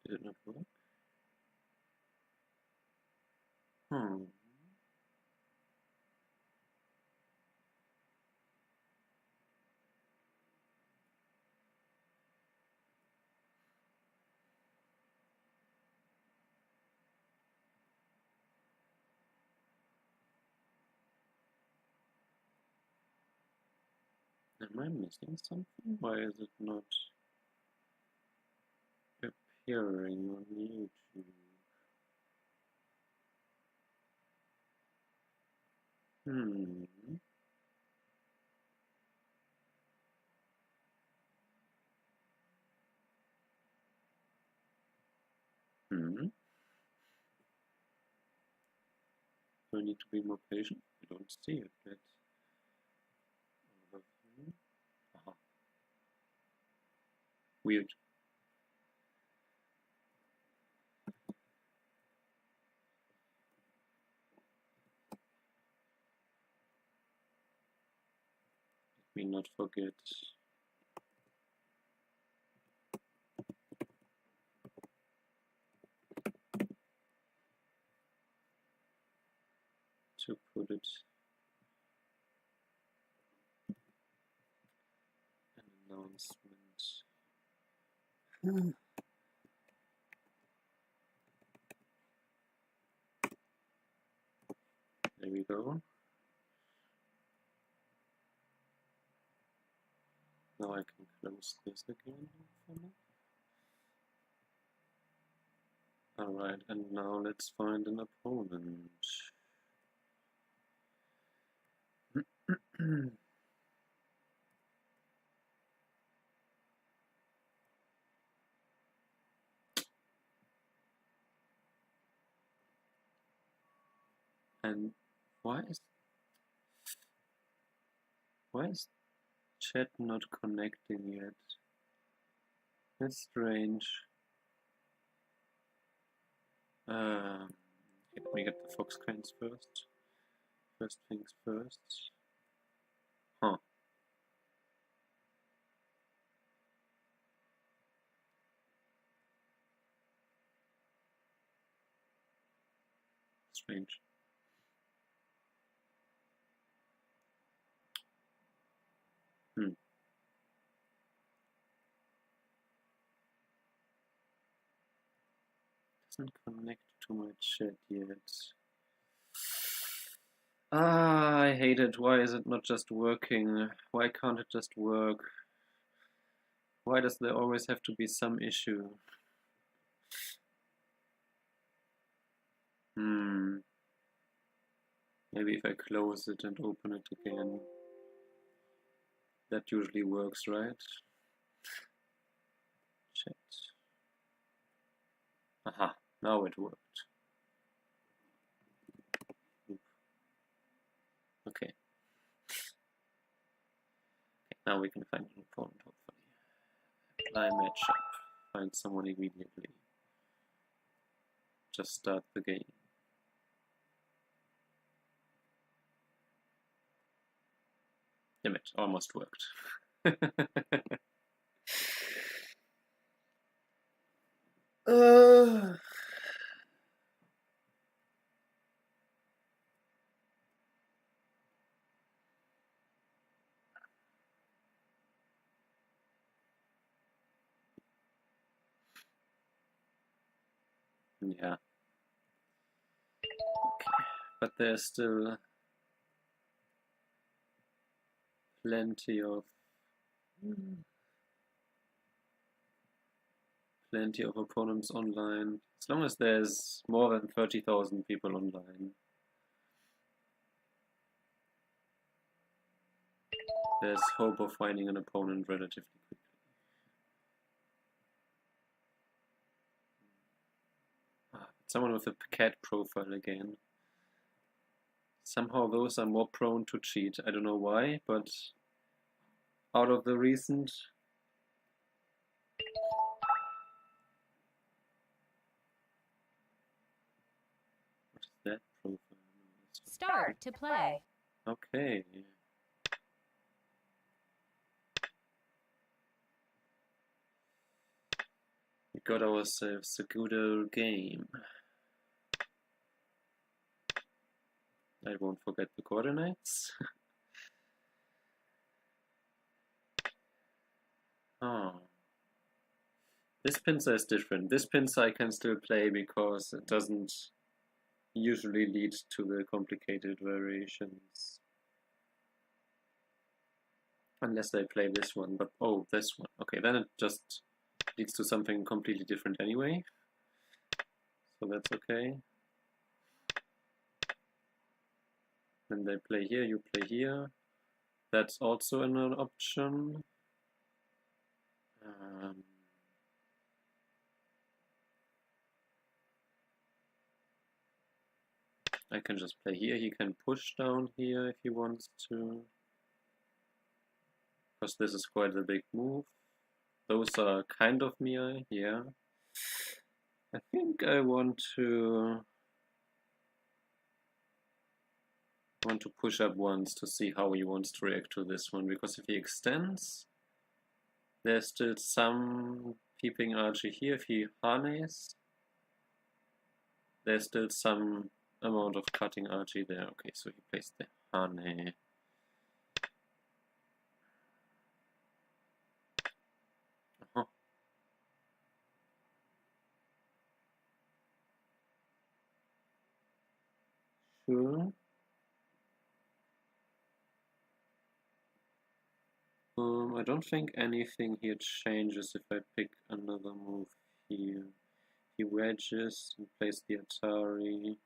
Did it not work? Hmm. Am I missing something? Why is it not appearing on YouTube? Hmm. Hmm. Do I need to be more patient? I don't see it yet. Overview. Aha. Weird. Let me not forget to put it an announcement. There we go. Now I can close this again. Alright, and now let's find an opponent. And why is chat not connecting yet? That's strange. Let me get the fox cranes first. First things first. Huh. Strange. Doesn't connect to my chat yet. Ah, I hate it. Why is it not just working? Why can't it just work? Why does there always have to be some issue? Maybe if I close it and open it again. That usually works, right? Chat. Aha, now it worked. Okay. Now we can find an opponent, hopefully. Apply matchup. Find someone immediately. Just start the game. Damn it, almost worked. Yeah. Okay. But there's still plenty of opponents online. As long as there's more than 30,000 people online, there's hope of finding an opponent relatively quickly. Someone with a cat profile again. Somehow those are more prone to cheat. I don't know why, but out of the recent... What is that profile? Start to play. Okay. We got ourselves a good old game. I won't forget the coordinates. Oh. This pincer is different. This pincer I can still play because it doesn't usually lead to the complicated variations. Unless they play this one, but oh, this one. Okay, then it just leads to something completely different anyway. So that's okay. Then they play here, you play here. That's also an option. I can just play here. He can push down here if he wants to. Because this is quite a big move. Those are kind of Miai, yeah. I think I want to push up once to see how he wants to react to this one, because if he extends, there's still some peeping archie here. If he harness, there's still some amount of cutting archie there. Okay, so he plays the harness. Sure. I don't think anything here changes if I pick another move here. He wedges and plays the Atari.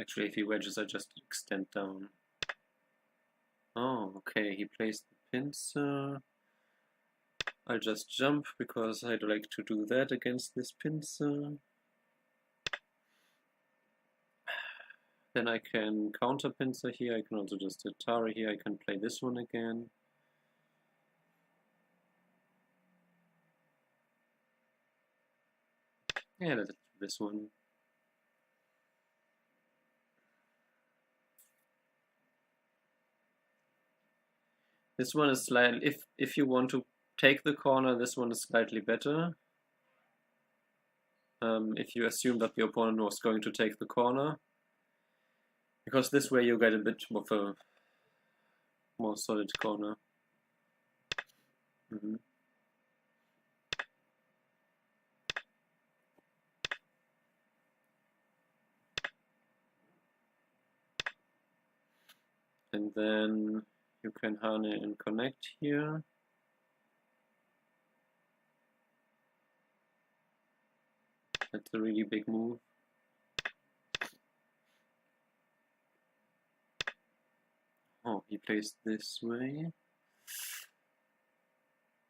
Actually, if he wedges, I just extend down. Oh, okay, he plays the pincer. I'll just jump because I'd like to do that against this pincer. Then I can counter pincer here. I can also just Atari here. I can play this one again. Yeah, let's do this one. This one is slightly, if you want to take the corner, this one is slightly better. If you assume that the opponent was going to take the corner, because this way you get a bit of a more solid corner. And then you can Hane and connect here. That's a really big move. Oh, he plays this way.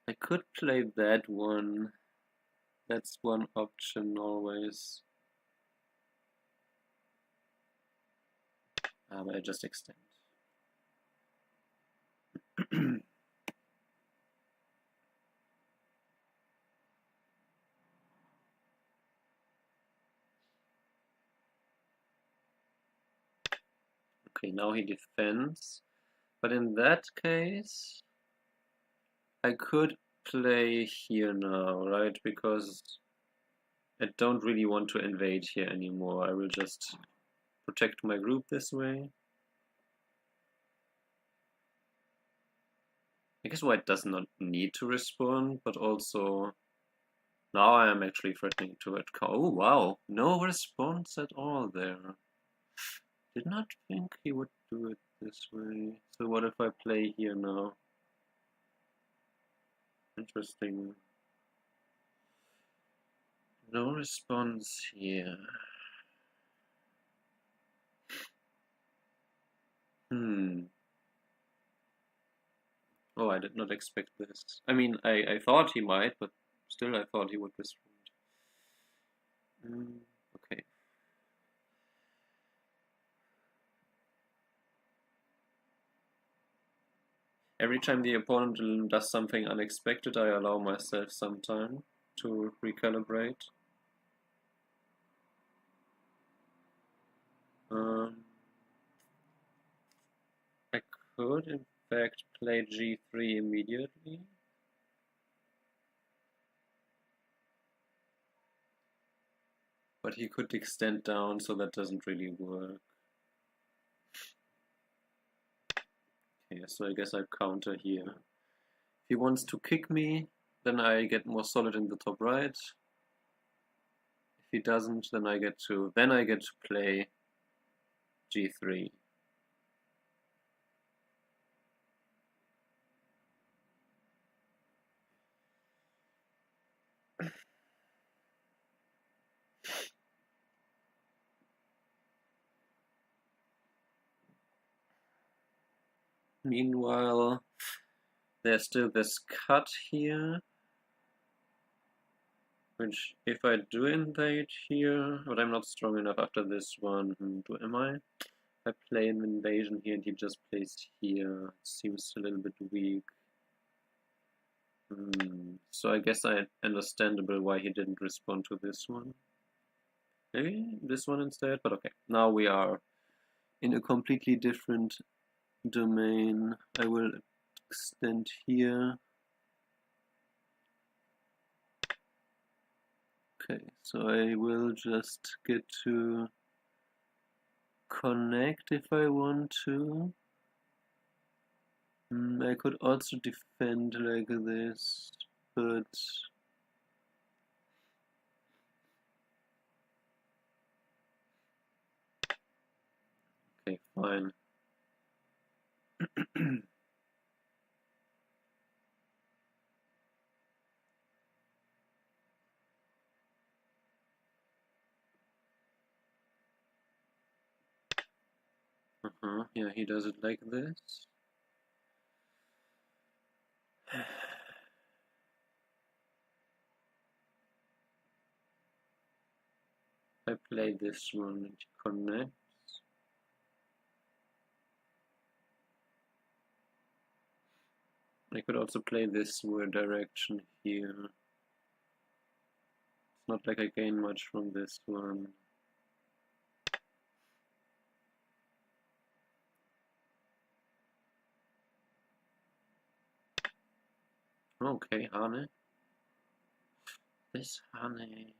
I could play that one. That's one option always. But I just extend. Okay, now he defends. But in that case, I could play here now, right? Because I don't really want to invade here anymore. I will just protect my group this way. I guess white does not need to respond, but also now I am actually threatening to it. Oh wow, no response at all there. Did not think he would do it this way. So what if I play here now? Interesting. No response here. Oh, I did not expect this. I mean, I thought he might, but still I thought he would respond. Okay. Every time the opponent does something unexpected, I allow myself some time to recalibrate. I could, in fact play g3 immediately. But he could extend down, so that doesn't really work. Okay, so I guess I counter here. If he wants to kick me, then I get more solid in the top right. If he doesn't, then I get to play g3. Meanwhile, there's still this cut here, which if I do invade here, but I'm not strong enough after this one, am I? I play an invasion here and he just plays here. It seems a little bit weak. So I guess I understandable why he didn't respond to this one. Maybe this one instead, but okay. Now we are in a completely different domain. I will extend here. Okay, so I will just get to connect if I want to. I could also defend like this, but okay, fine. Yeah, he does it like this. I play this one and he connects. I could also play this direction here. It's not like I gain much from this one. Okay, Hane. This Hane.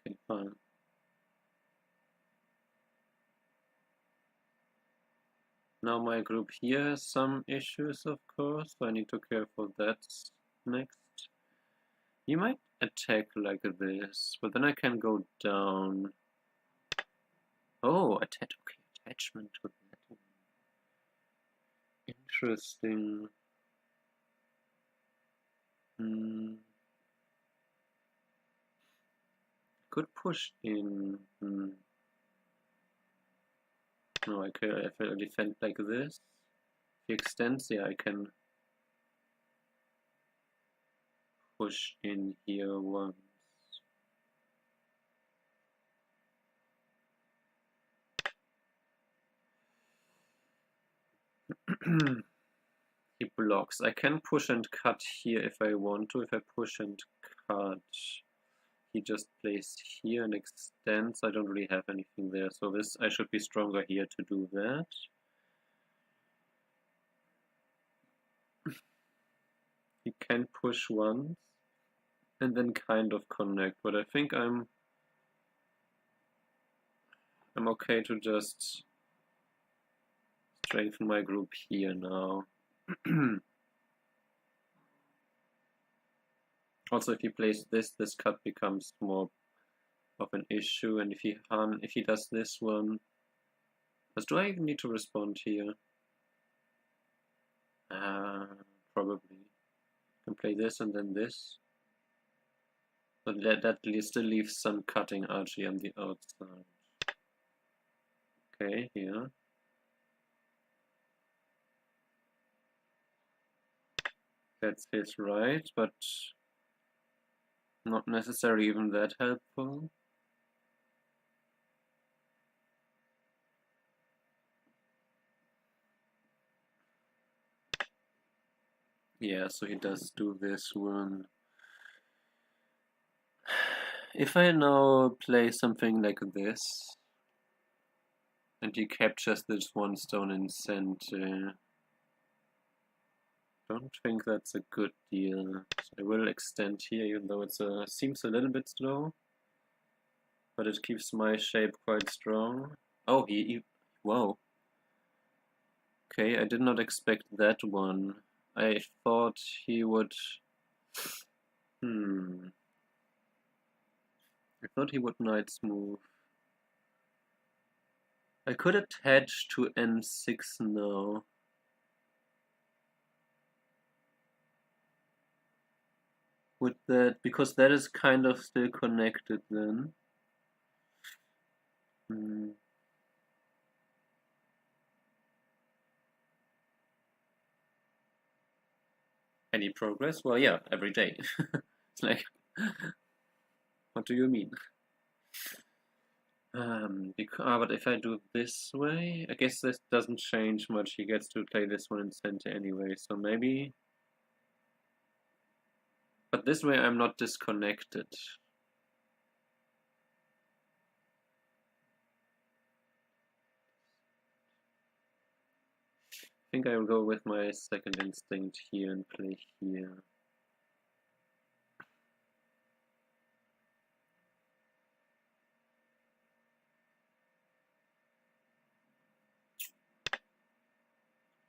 Okay, fine. Now my group here has some issues, of course, so I need to care for that next. You might attack like this, but then I can go down. Oh, okay, attachment to that one. Interesting. Could push in. No, I can. If I defend like this, if he extends, yeah, I can push in here once. He blocks. I can push and cut here if I want to. If I push and cut, he just plays here and extends. I don't really have anything there, so this I should be stronger here to do that. He can push once and then kind of connect, but I think I'm okay to just strengthen my group here now. Also, if he plays this cut becomes more of an issue, and if he does this one, do I even need to respond here? Probably. I can play this and then this, but that still leaves some cutting archie on the outside. Okay, here. That's his right, but not necessarily even that helpful. Yeah, so he does do this one. If I now play something like this, And he captures this one stone in center. Don't think that's a good deal. So I will extend here, even though it seems a little bit slow. But it keeps my shape quite strong. Oh, wow. Okay, I did not expect that one. I thought he would... I thought he would knights move. I could attach to N6 now. Would that... because that is kind of still connected then. Any progress? Well, yeah, every day. It's like, what do you mean? But if I do this way, I guess this doesn't change much. He gets to play this one in center anyway, so maybe... But this way I'm not disconnected. I think I will go with my second instinct here and play here.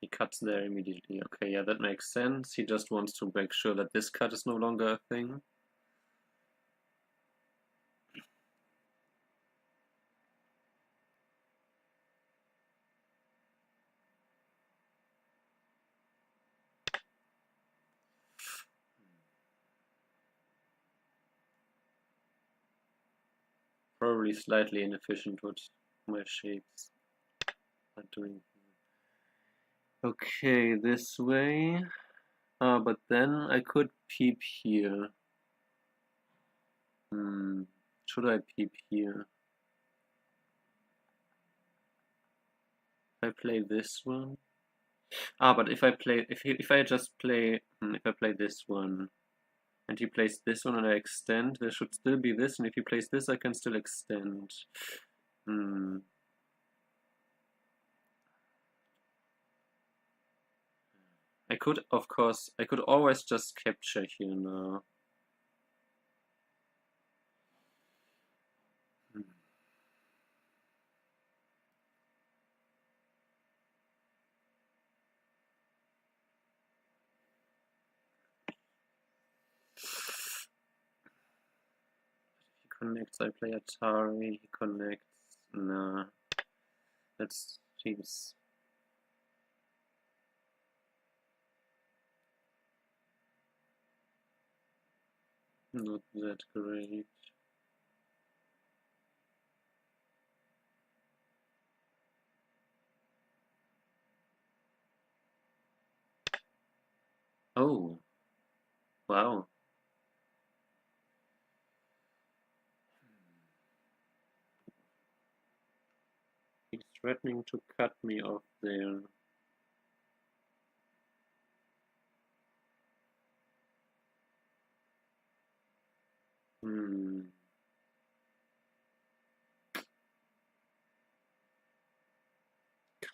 He cuts there immediately. Okay, yeah, that makes sense. He just wants to make sure that this cut is no longer a thing. Probably slightly inefficient what my shapes are doing. Okay, this way. But then I could peep here. Should I peep here? If I play this one. But if I play, if I just play, if I play this one, and he plays this one and I extend, there should still be this, and if he plays this, I can still extend. I could, of course, I could always just capture here now. He connects, I play Atari, he connects, nah. That seems... not that great. Oh, wow. He's threatening to cut me off there.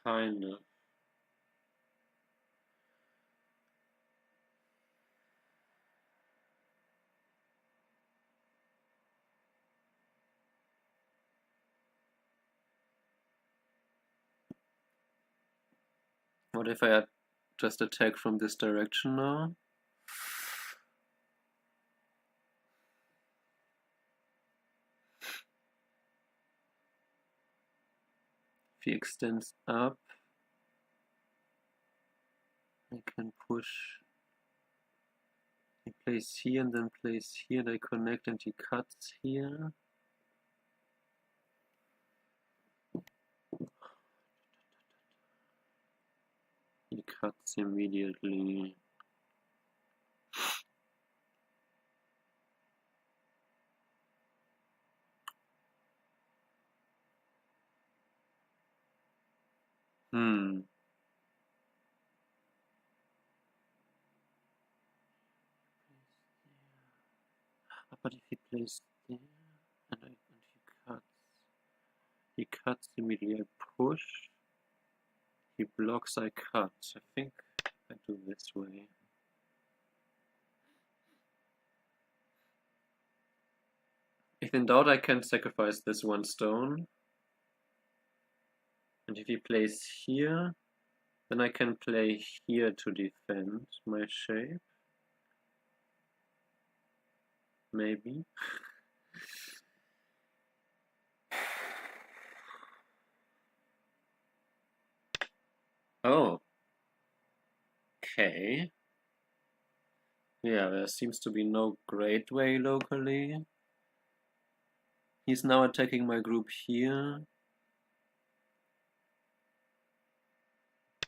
Kind of. What if I just attack from this direction now? If he extends up, I can push. He plays here and then plays here, and I connect and he cuts here. He cuts immediately. But if he plays there and he cuts, he cuts immediately, I push. He blocks, I cut. I think I do this way. If in doubt, I can sacrifice this one stone. And if he plays here, then I can play here to defend my shape. Maybe. Oh. Okay. Yeah, there seems to be no great way locally. He's now attacking my group here.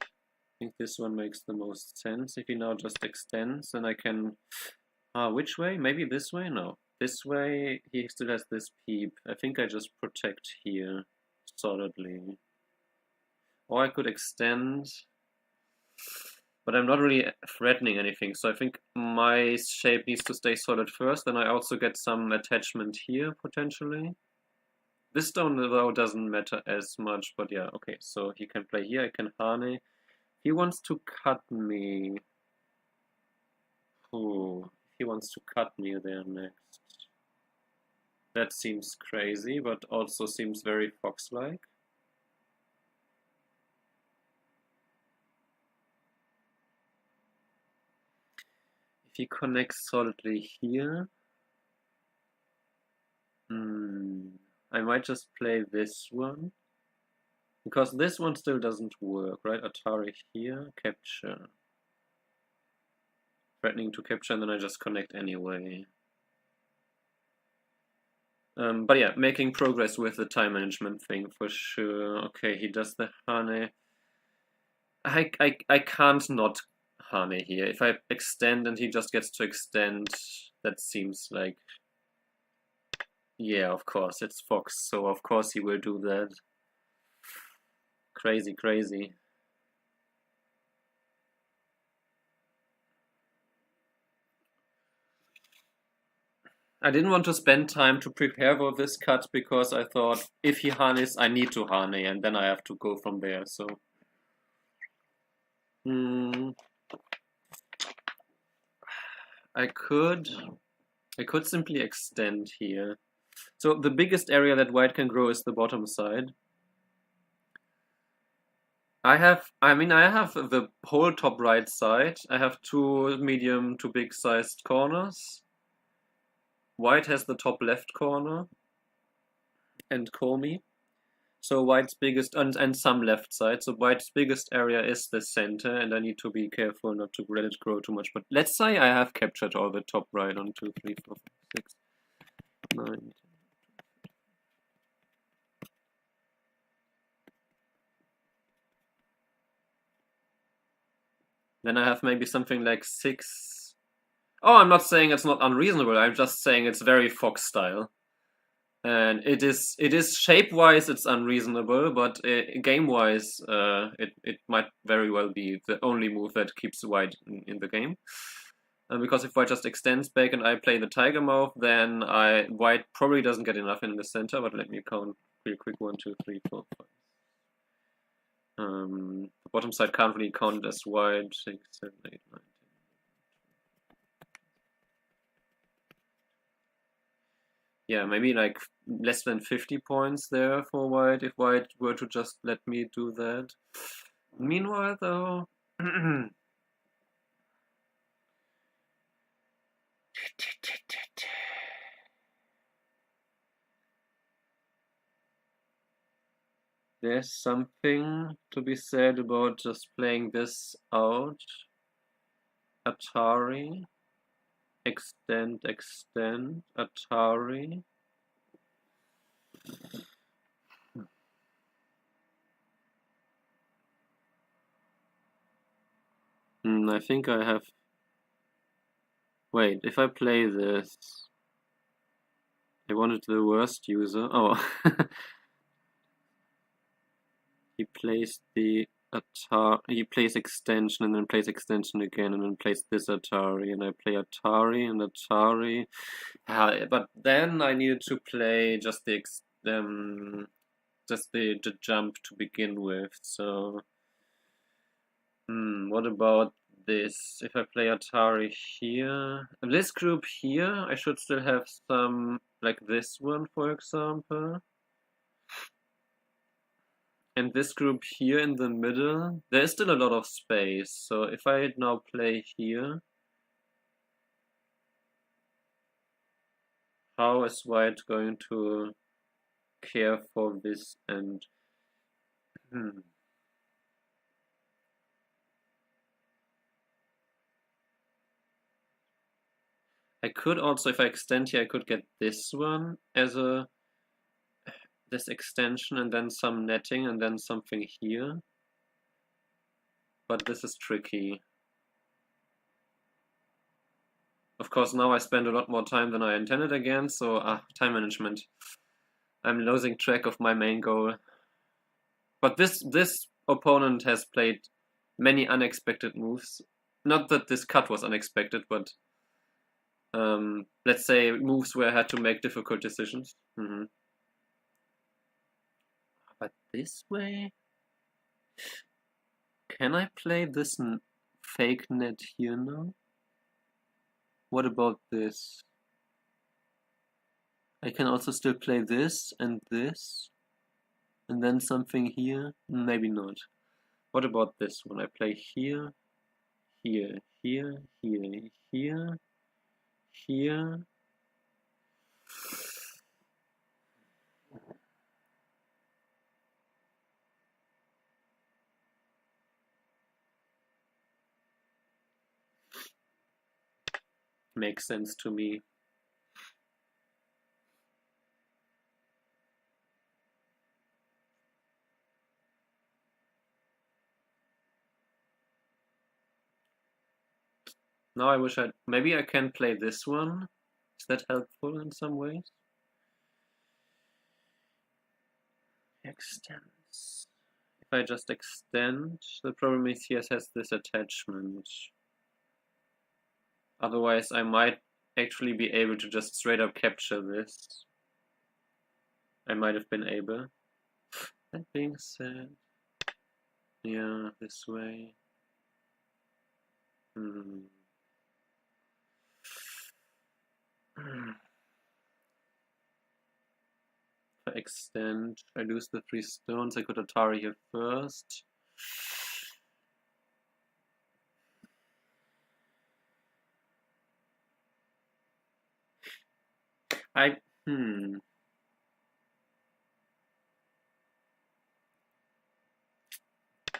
I think this one makes the most sense. If he now just extends, then I can... which way? Maybe this way? No. This way, he still has this peep. I think I just protect here solidly. Or I could extend, but I'm not really threatening anything. So I think my shape needs to stay solid first. Then I also get some attachment here, potentially. This stone, though, doesn't matter as much, but yeah, okay. So he can play here, I can Hane. He wants to cut me. Oh, he wants to cut me there next. That seems crazy, but also seems very fox-like. If he connects solidly here, I might just play this one. Because this one still doesn't work, right? Atari here, capture. Threatening to capture, and then I just connect anyway. But yeah, making progress with the time management thing for sure. Okay, he does the Hane. I can't not Hane here. If I extend and he just gets to extend, that seems like... Yeah, of course, it's Fox, so of course he will do that. Crazy, crazy. I didn't want to spend time to prepare for this cut because I thought if he Hanes, I need to Hane and then I have to go from there, so... I could simply extend here. So the biggest area that white can grow is the bottom side. I have the whole top right side. I have two medium to big sized corners. White has the top left corner and Komi. So white's biggest, and some left side. So white's biggest area is the center, and I need to be careful not to let it grow too much. But let's say I have captured all the top right on 2, 3, 4, 5, 6, 9. Then I have maybe something like 6. Oh, I'm not saying it's not unreasonable. I'm just saying it's very Fox style. And it is shape-wise, it's unreasonable, but game-wise, it might very well be the only move that keeps white in the game. Because if white just extends back and I play the tiger mouth, then white probably doesn't get enough in the center. But let me count real quick: 1, 2, 3, 4, 5. The bottom side can't really count as white. 6, 7, 8, 9. Yeah, maybe like less than 50 points there for white, if white were to just let me do that. Meanwhile, though... There's something to be said about just playing this out. Atari. Extend, Atari. I think I have... Wait, if I play this... I wanted the worst user. Oh. He plays the Atari... He plays extension and then plays extension again and then plays this Atari. And I play Atari and Atari. But then I needed to play just the... just the jump to begin with. So, what about this? If I play Atari here, this group here, I should still have some, like this one, for example. And this group here in the middle, there's still a lot of space. So if I now play here, how is white going to care for this and I could also, if I extend here, I could get this one as this extension and then some netting and then something here. But this is tricky. Of course, now I spend a lot more time than I intended again, so time management. I'm losing track of my main goal. But this opponent has played many unexpected moves. Not that this cut was unexpected, but let's say moves where I had to make difficult decisions. But this way, can I play this fake net here now? What about this? I can also still play this, and then something here. Maybe not. What about this one? I play here, here, here, here, here, here. Makes sense to me. Now I wish maybe I can play this one. Is that helpful in some ways? Extends. If I just extend, the problem is he has this attachment. Otherwise I might actually be able to just straight up capture this. I might have been able. That being said, yeah, this way. If I extend, I lose the 3 stones. I could Atari here first.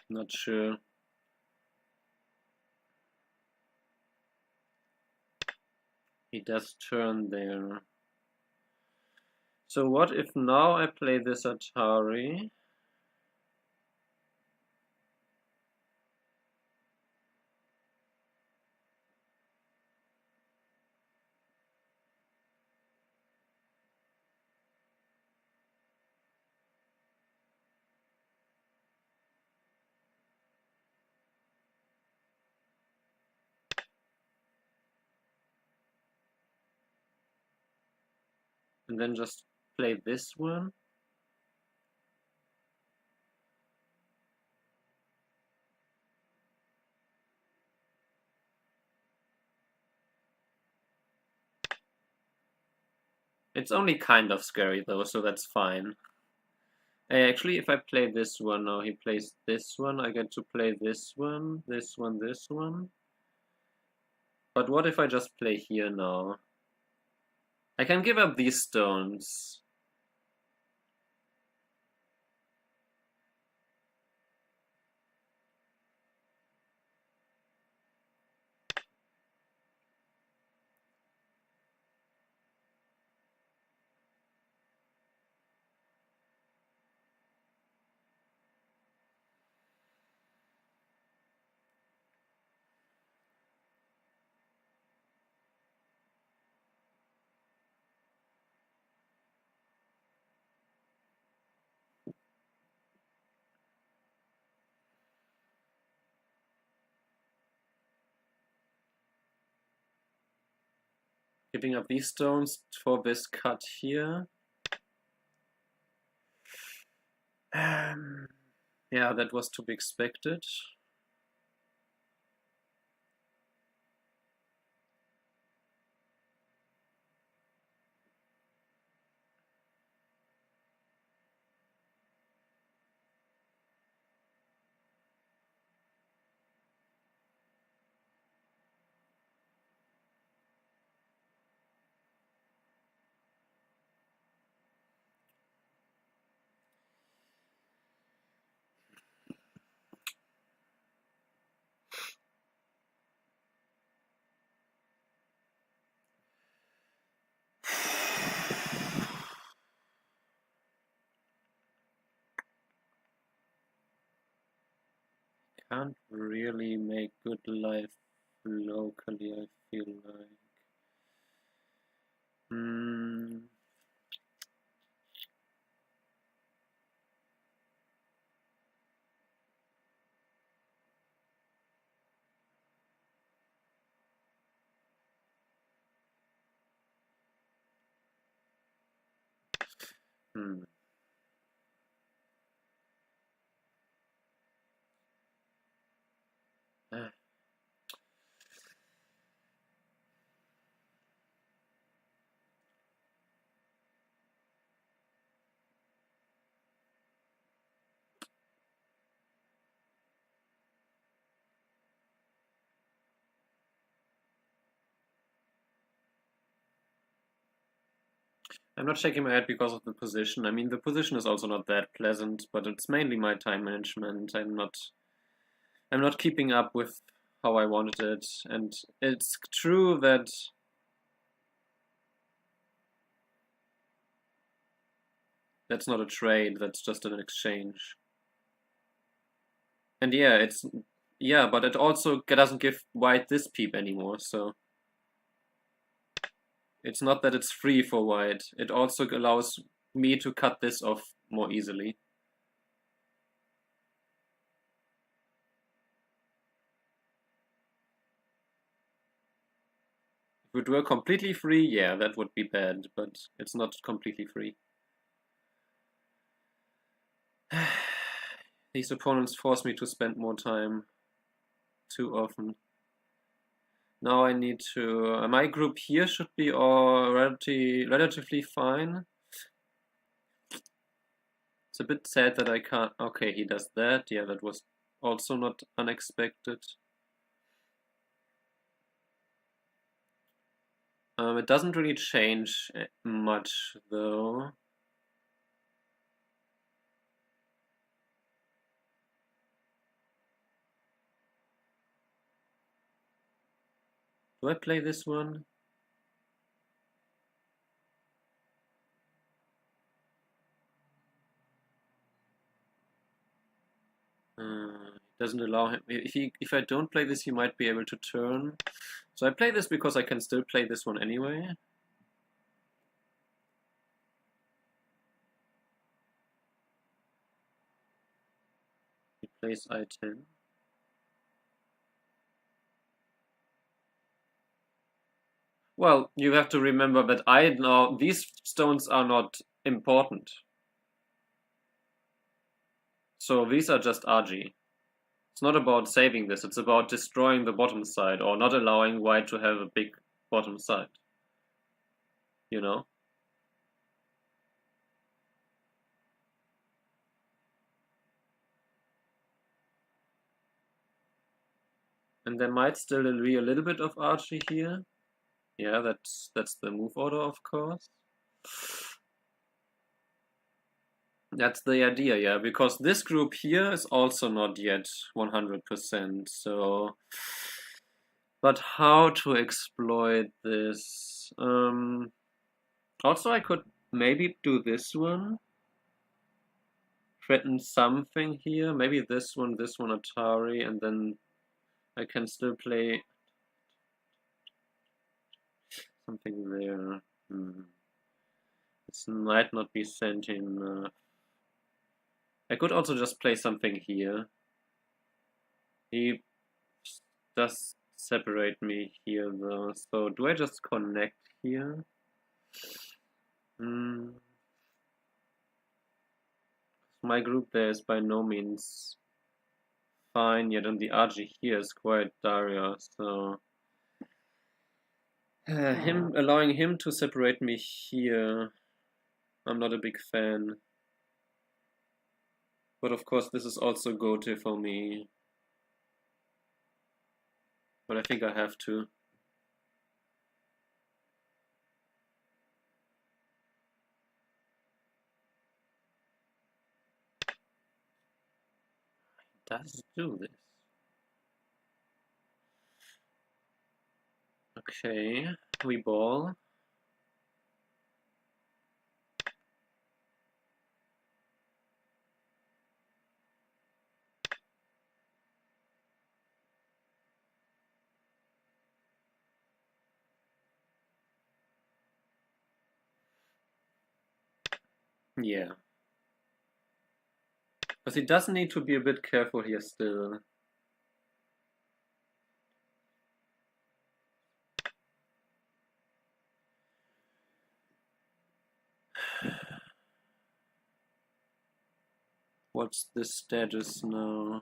Not sure. He does turn there. So what if now I play this Atari? And then just play this one? It's only kind of scary though, so that's fine. Actually, if I play this one now, he plays this one, I get to play this one, this one, this one. But what if I just play here now? I can give up these stones. Giving up these stones for this cut here. Yeah, that was to be expected. Can't really make good life locally, I feel like. Hmm. Hmm. Ah, I'm not shaking my head because of the position. I mean, the position is also not that pleasant, but it's mainly my time management. I'm not keeping up with how I wanted it, and it's true that that's not a trade, that's just an exchange. And yeah, but it also doesn't give white this peep anymore, so it's not that it's free for white. It also allows me to cut this off more easily. If it were completely free, yeah, that would be bad, but it's not completely free. These opponents force me to spend more time too often. Now I need to. My group here should be all relatively fine. It's a bit sad that I can't. Okay, he does that. Yeah, that was also not unexpected. It doesn't really change much though. Do I play this one? Doesn't allow him. If I don't play this, he might be able to turn. So I play this because I can still play this one anyway. He plays I10. Well, you have to remember that I now these stones are not important. So these are just RG. It's not about saving this, it's about destroying the bottom side or not allowing white to have a big bottom side. You know? And there might still be a little bit of RG here. Yeah, that's the move order, of course. That's the idea, yeah, because this group here is also not yet 100%, so... But how to exploit this? Also, I could maybe do this one. Threaten something here. Maybe this one, Atari, and then I can still play something there. This might not be sentient enough. I could also just play something here. He does separate me here though. So do I just connect here? my group there is by no means fine yet, and the RG here is quite Daria, so allowing him to separate me here, I'm not a big fan. But of course this is also go-to for me. But I think I have to. Does do this. Okay, we ball. Yeah. But he does need to be a bit careful here still. What's the status now?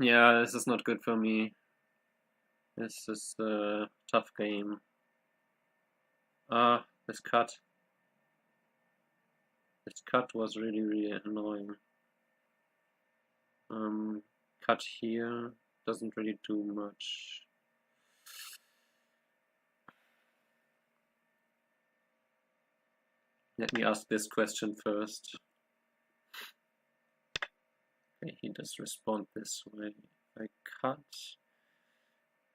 Yeah, this is not good for me. This is a tough game. This cut. This cut was really annoying. Cut here doesn't really do much. Let me ask this question first. Okay, he does respond this way. If I cut,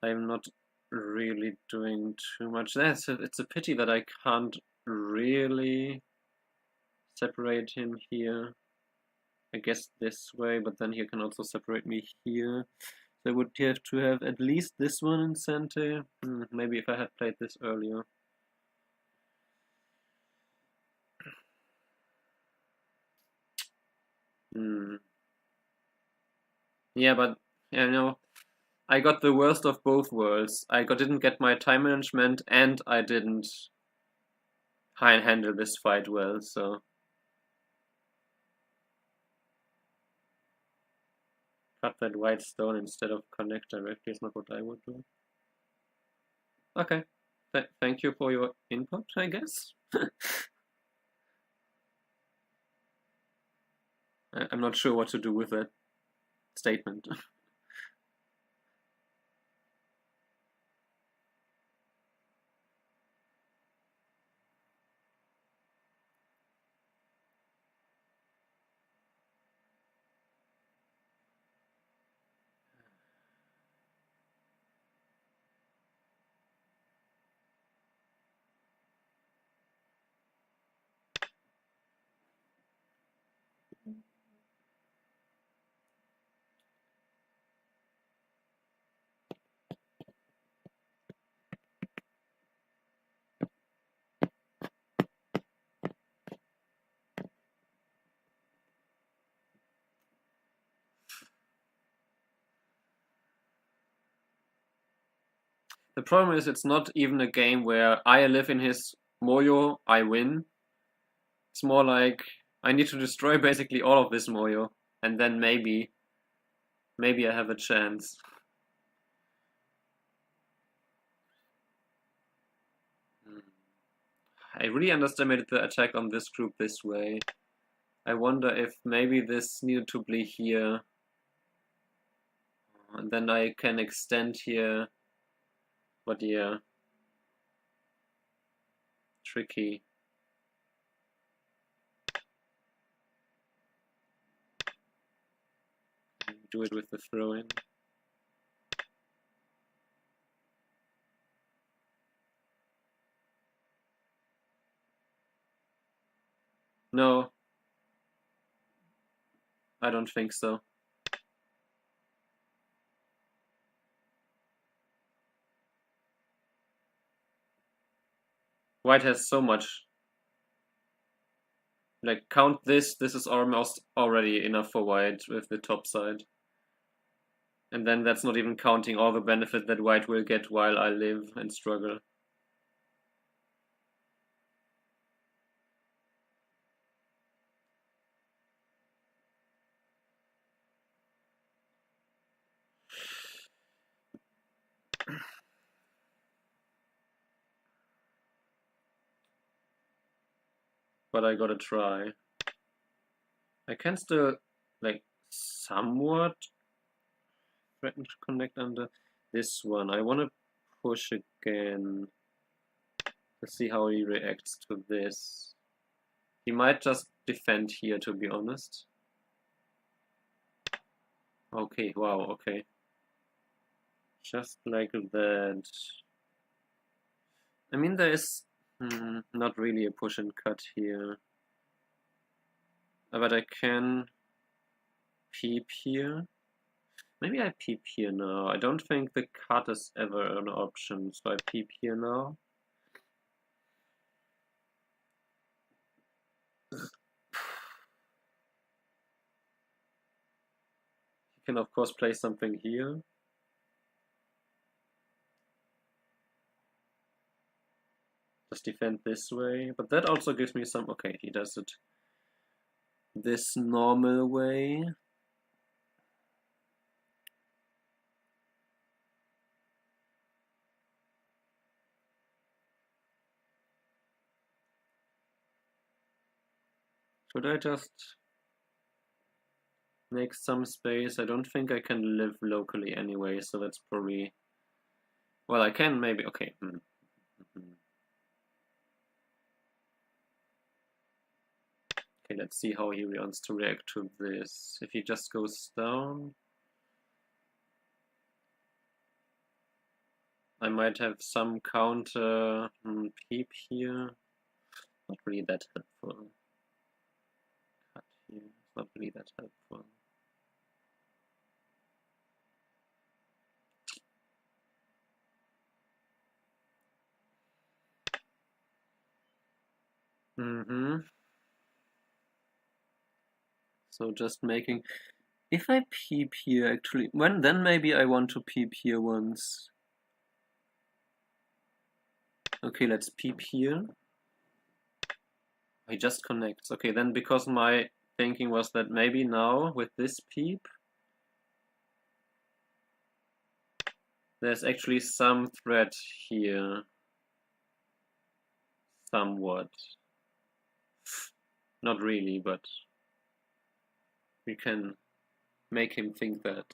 I'm not really doing too much. It's a pity that I can't really separate him here. I guess this way, but then he can also separate me here. So I would have to have at least this one in center. Maybe if I had played this earlier. Yeah, but you know, I got the worst of both worlds. Didn't get my time management, and I didn't handle this fight well. So cut that white stone instead of connect directly is not what I would do. Okay, thank you for your input, I guess. I'm not sure what to do with that statement. The problem is it's not even a game where I live in his Moyo, I win. It's more like I need to destroy basically all of this Moyo, and then maybe I have a chance. I really underestimated the attack on this group this way. I wonder if maybe this needed to be here. And then I can extend here. But yeah. Tricky. Do it with the throw-in. No. I don't think so. White has so much. Like, count this. This is almost already enough for white with the top side. And then that's not even counting all the benefit that white will get while I live and struggle. But I gotta try. I can still, like, somewhat threaten to connect under this one. I want to push again to see how he reacts to this. He might just defend here, to be honest. Okay, wow, okay. Just like that. I mean, there is not really a push and cut here. But I can peep here. Maybe I peep here now. I don't think the cut is ever an option, so I peep here now. You can of course play something here. Just defend this way, but that also gives me some, okay, he does it this normal way. Should I just make some space? I don't think I can live locally anyway, so that's probably, well, I can maybe, okay. Okay, let's see how he wants to react to this. If he just goes down, I might have some counter peep here. Not really that helpful. Cut here. It's not really that helpful. So just making. If I peep here, actually, then maybe I want to peep here once. Okay, let's peep here. He just connects. Okay, then because my thinking was that maybe now with this peep, there's actually some threat here. Somewhat. Not really, but we can make him think that.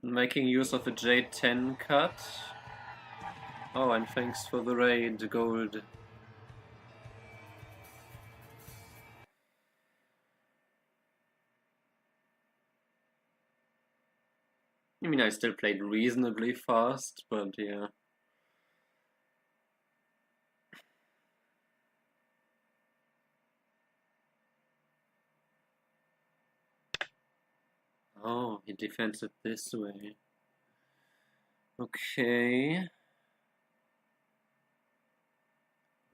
Making use of a J10 cut. Oh, and thanks for the raid, gold. I mean, I still played reasonably fast, but yeah. Oh, he defends it this way. Okay.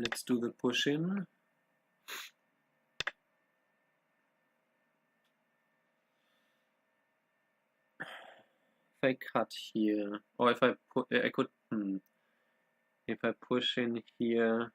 Let's do the push in. If I cut here, or if I put, I could, if I push in here,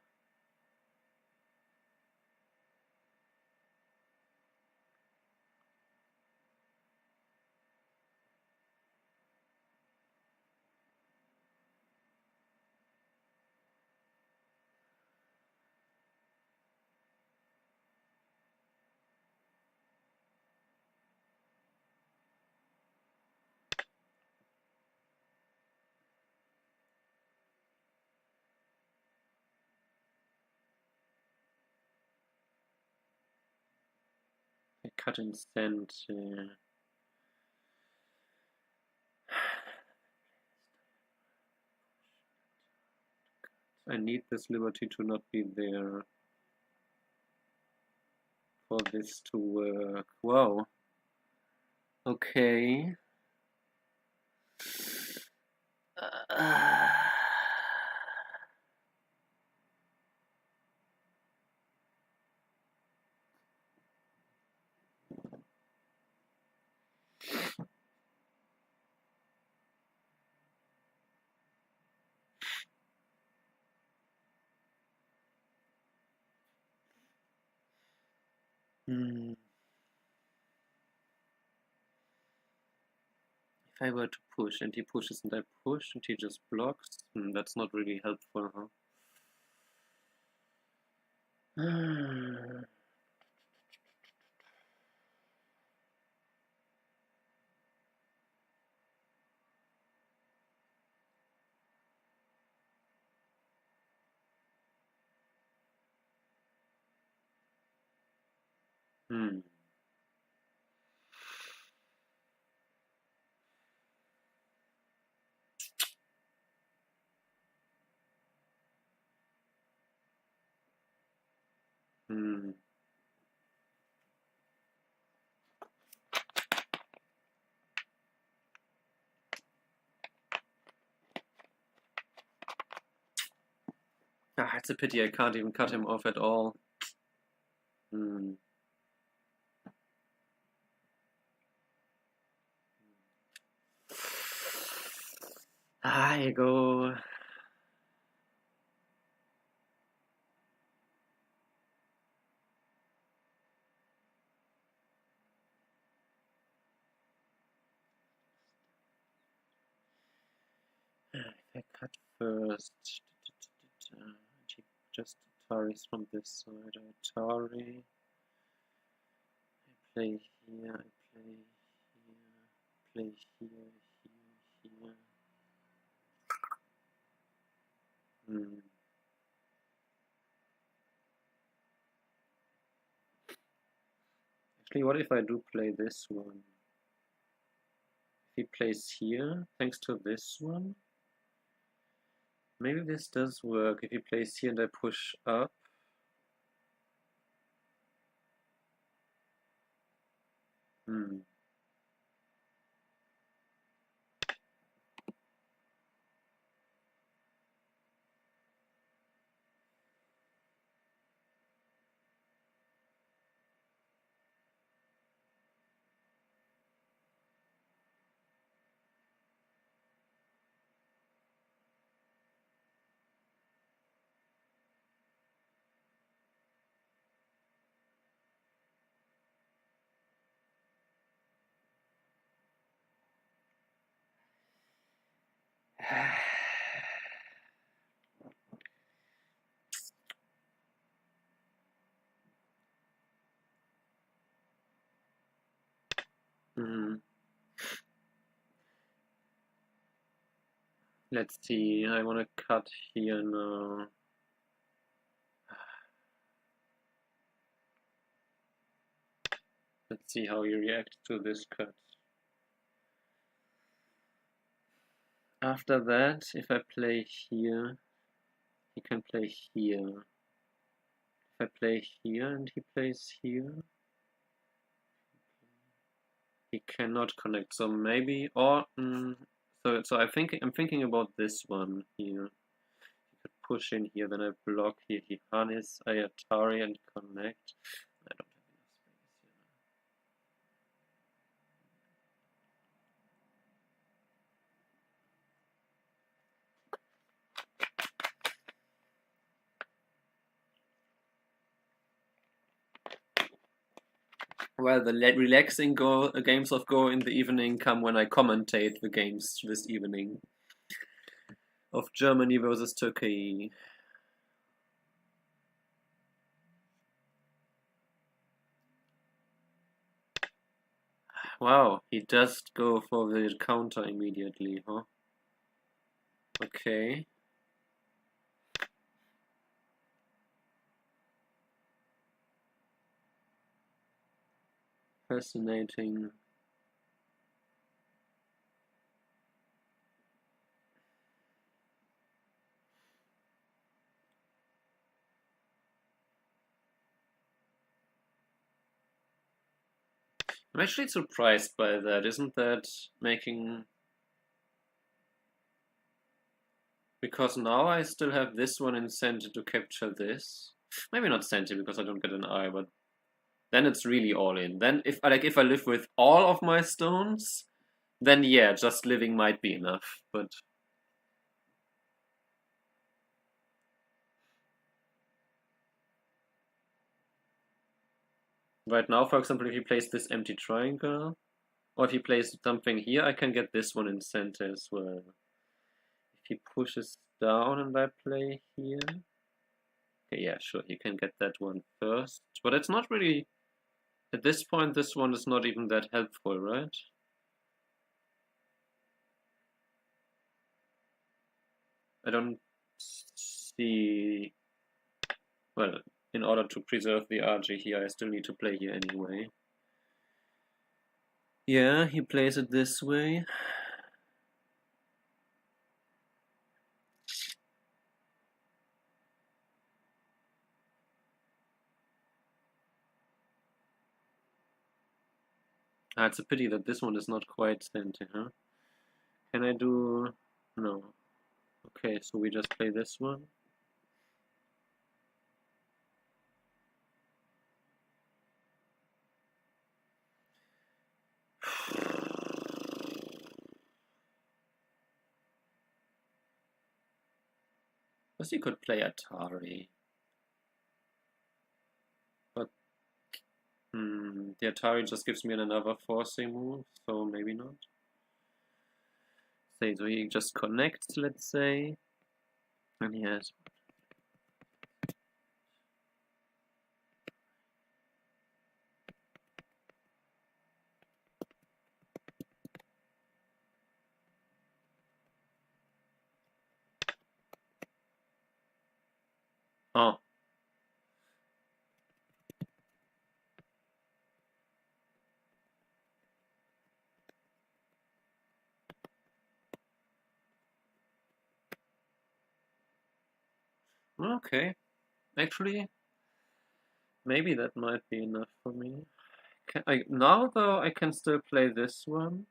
cut and send. I need this liberty to not be there for this to work. Wow. Okay. Uh, If I were to push and he pushes and I push and he just blocks, that's not really helpful, huh? Hmm. Hmm. Ah, it's a pity I can't even cut him off at all. Hmm. I go. If I cut first, he just Ataris from this side. Atari. I play here. I play here. Play here. Here. Hmm. Actually, what if I do play this one? If he plays here, thanks to this one, maybe this does work. If he plays here and I push up. Hmm. Hmm. Let's see. I want to cut here now. Let's see how he reacts to this cut. After that, if I play here, he can play here. If I play here and he plays here, he cannot connect. So maybe, or so I'm thinking about this one here. He could push in here, then I block here. He harness, I Atari and connect. I don't have enough space here. Well, the relaxing games of Go in the evening come when I commentate the games this evening of Germany versus Turkey. Wow, he does go for the counter immediately, huh? Okay. Fascinating. I'm actually surprised by that. Isn't that making... Because now I still have this one incentive to capture this. Maybe not centi because I don't get an eye, but then it's really all in. Then if I live with all of my stones, then yeah, just living might be enough. But right now, for example, if you place this empty triangle, or if you place something here, I can get this one in center as well. If he pushes down and I play here, okay, yeah, sure, he can get that one first. But it's not really, at this point, this one is not even that helpful, right? I don't see, well, in order to preserve the RG here, I still need to play here anyway. Yeah, he plays it this way. Ah, it's a pity that this one is not quite center, huh? Can I do... no. Okay, so we just play this one. Guess you could play Atari. But the Atari just gives me another forcing move, so maybe not. Say, so he just connects, let's say. And he has... oh. Okay. Actually, maybe that might be enough for me. Now, though, I can still play this one.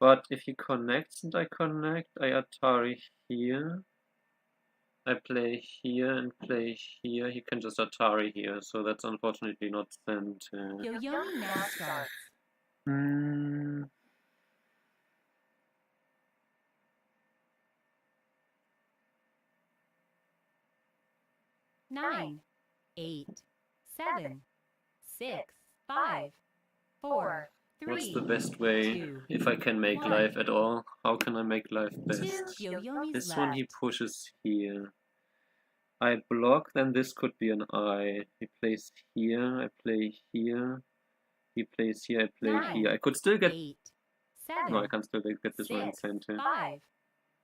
But if he connects and I connect, I Atari here. I play here and play here. He can just Atari here, so that's unfortunately not sent. Yo-Yomi now starts. Hmm. 9, 8, 7, 6, 5, 4, 3. What's the best way, 2, if I can make 1. life at all? How can I make life 2 best? Yo-Yomis This left. one he pushes here. I block, then this could be an I. He plays here, I play here. He plays here, I play 9, here. I could still get... 8, 7, no, I can still get this one in 6, center. 5,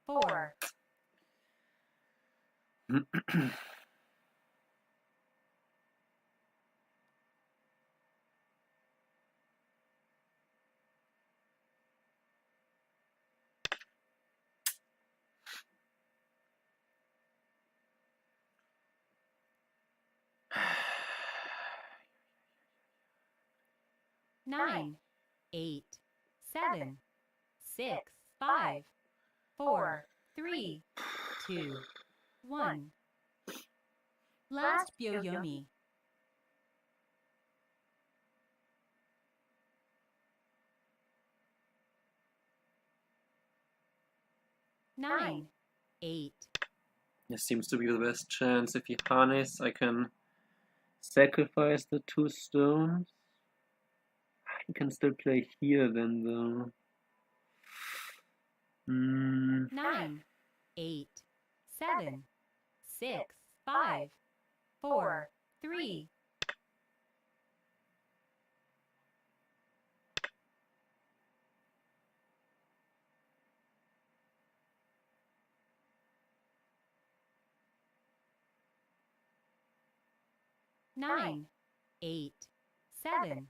4. 9, 8, 7, 6, 5, 4, 3, 2, 1. Last Yo-Yomi. 9, 8. This seems to be the best chance. If he harness, I can sacrifice the 2 stones. He can still play here then, though. 9, 8, 7, 6, 5, 4, 3. 9, 8, 7,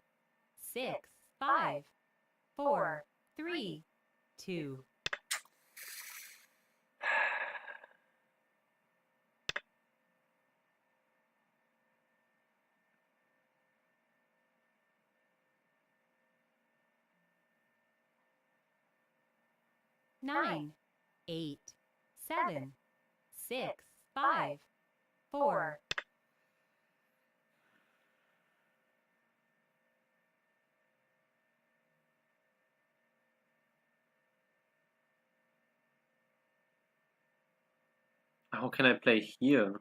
6, 5, 4, 3, 2. 9, 8, 7, 6, 5, 4. How can I play here?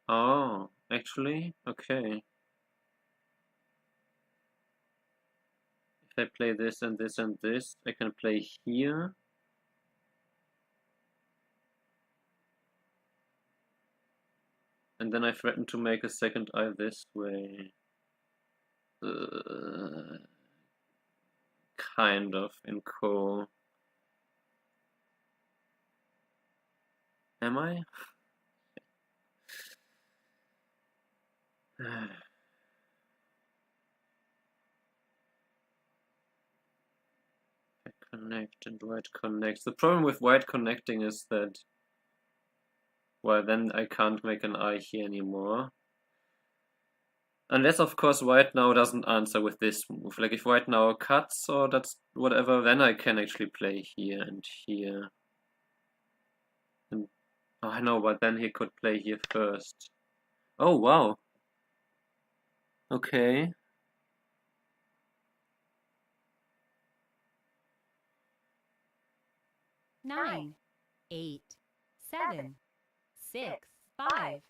Oh, actually, okay. If I play this and this and this, I can play here. And then I threaten to make a second eye this way. Kind of in core. Am I? Connect and white connects. The problem with white connecting is that, well, then I can't make an eye here anymore. Unless, of course, white now doesn't answer with this move. Like, if white now cuts or that's whatever, then I can actually play here and here. And, oh, I know, but then he could play here first. Oh, wow. Okay. Nine, 8, 7, 6, 5.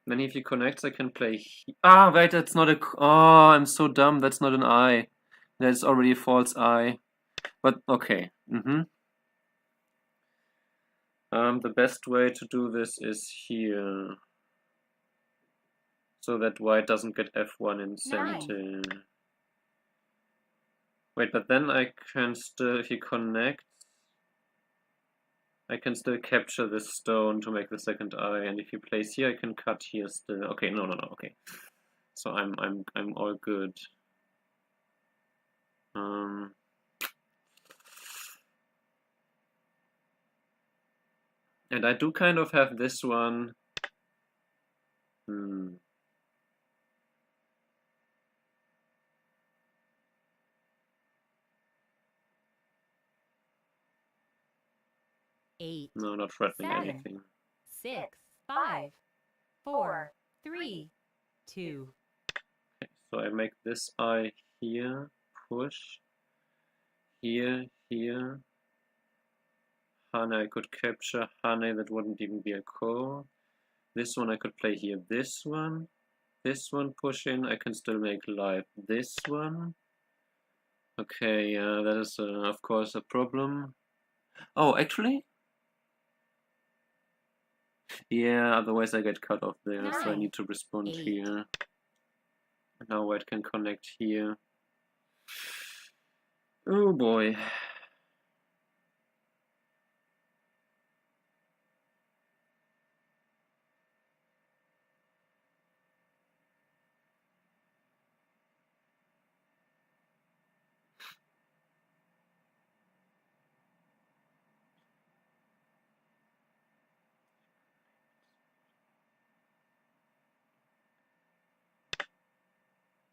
Then if he connects, I can play Ah, wait, that's not a... Oh, I'm so dumb. That's not an eye. That's already a false eye. But, okay. The best way to do this is here. So that white doesn't get f1 in center. Wait, but then I can still, if he connects, I can still capture this stone to make the second eye, and if he plays here, I can cut here still. Okay, no, okay. So I'm all good. And I do kind of have this one. 8, No, not threatening 7, anything. 6, 5, 4, 3, 2. Okay, so I make this eye here, push, here. Hane I could capture, Hane that wouldn't even be a core. This one I could play here, this one push in, I can still make live this one. Okay, that is of course a problem. Oh, actually? Yeah, otherwise I get cut off there, so I need to respond 8. here. Now white can connect here. Oh boy.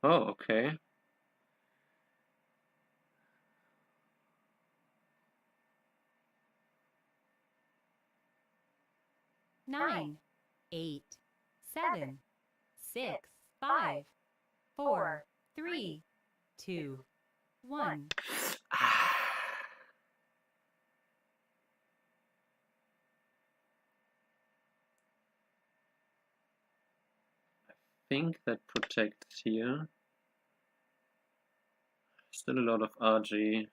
Oh, okay. Nine, 8, 7, 6, 5, 4, 3, 2, 1. I think that protects here. Still a lot of RG.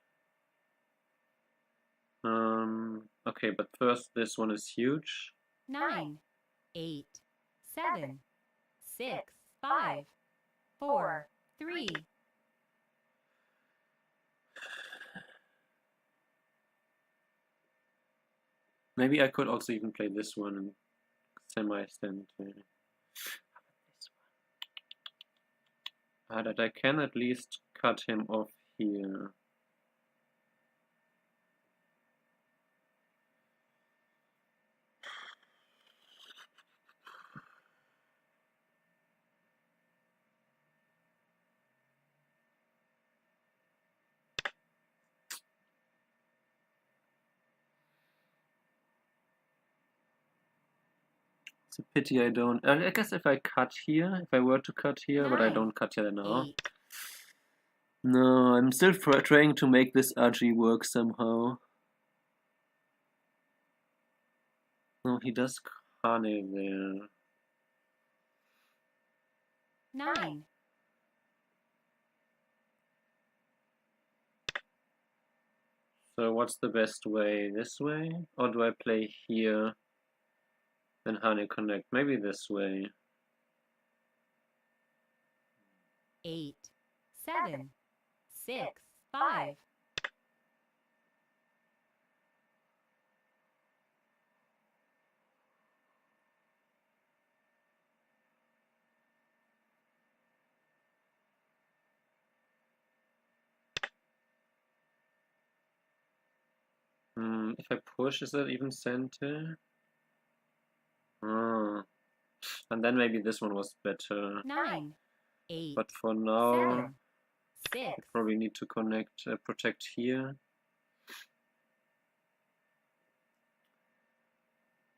Okay, but first this one is huge. 9, 8, 7, 6, 5, 4, 3. Maybe I could also even play this one and semi-stand. That I can at least cut him off here. It's a pity I don't. I guess if I cut here, if I were to cut here, but I 9, don't cut here now. 8, No, I'm still trying to make this RG work somehow. No, he does Kane there. 9, So what's the best way? This way? Or do I play here and Hane connect? Maybe this way. 8, 7, 6, 5. If I push, is that even center? Ah. And then maybe this one was better. 9, 8, But for now, 7, I 6. probably need to protect here.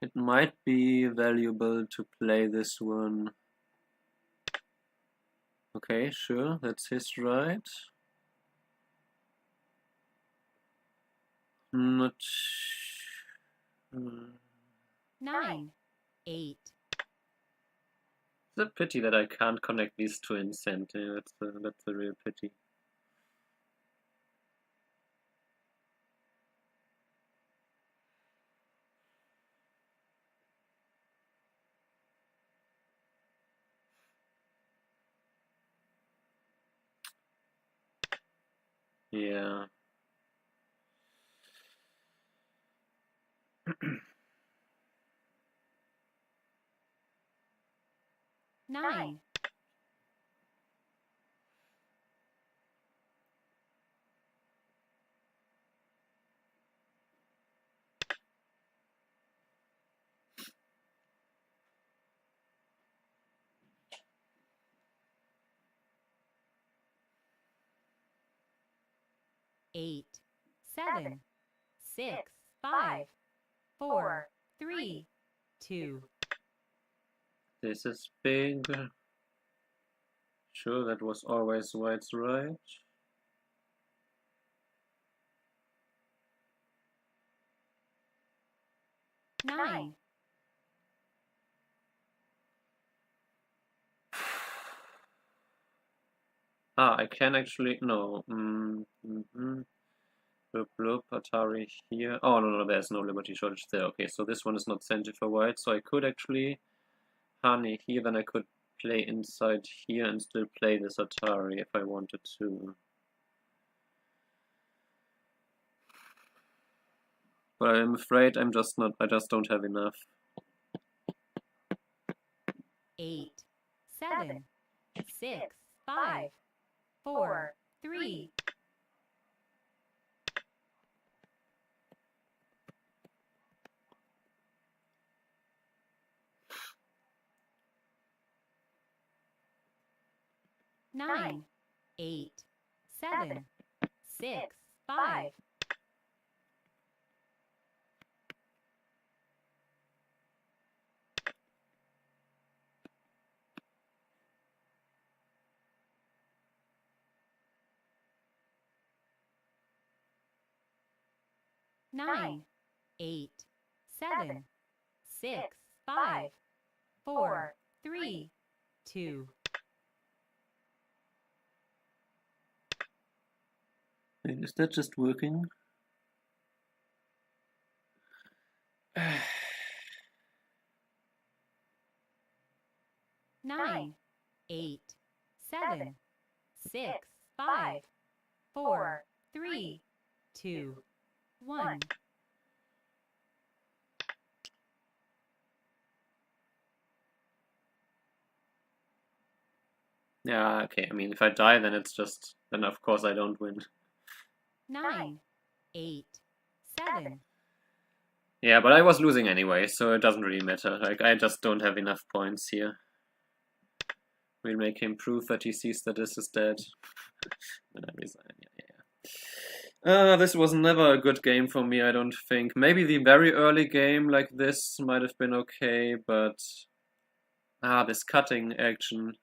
It might be valuable to play this one. Okay, sure, that's his right. Not. 9, 8. It's a pity that I can't connect these two in center. That's a real pity. Yeah. 9, 8, 7, 6, 5, 4, 3, 2. This is big. Sure, that was always white's right. 9, I can actually no. Bloop, bloop, Atari here. Oh no, there's no Liberty shortage there. Okay, so this one is not center for white, so I could actually Honey here, then I could play inside here and still play this Atari if I wanted to. But I'm afraid I just don't have enough. 8, 7, 6, 5, 4, 3. 9, 8, 7, 6, 5. 9, 8, 7, 6, 5, 4, 3, 2. Wait, is that just working? 9, 8, 7, 6, 5, 4, 3, 2, 1. Yeah, okay, I mean, if I die, then it's just, then of course I don't win. 9, 8, 7. Yeah, but I was losing anyway, so it doesn't really matter. Like, I just don't have enough points here. We'll make him prove that he sees that this is dead. And I resign, yeah. This was never a good game for me, I don't think. Maybe the very early game like this might have been okay, but... this cutting action.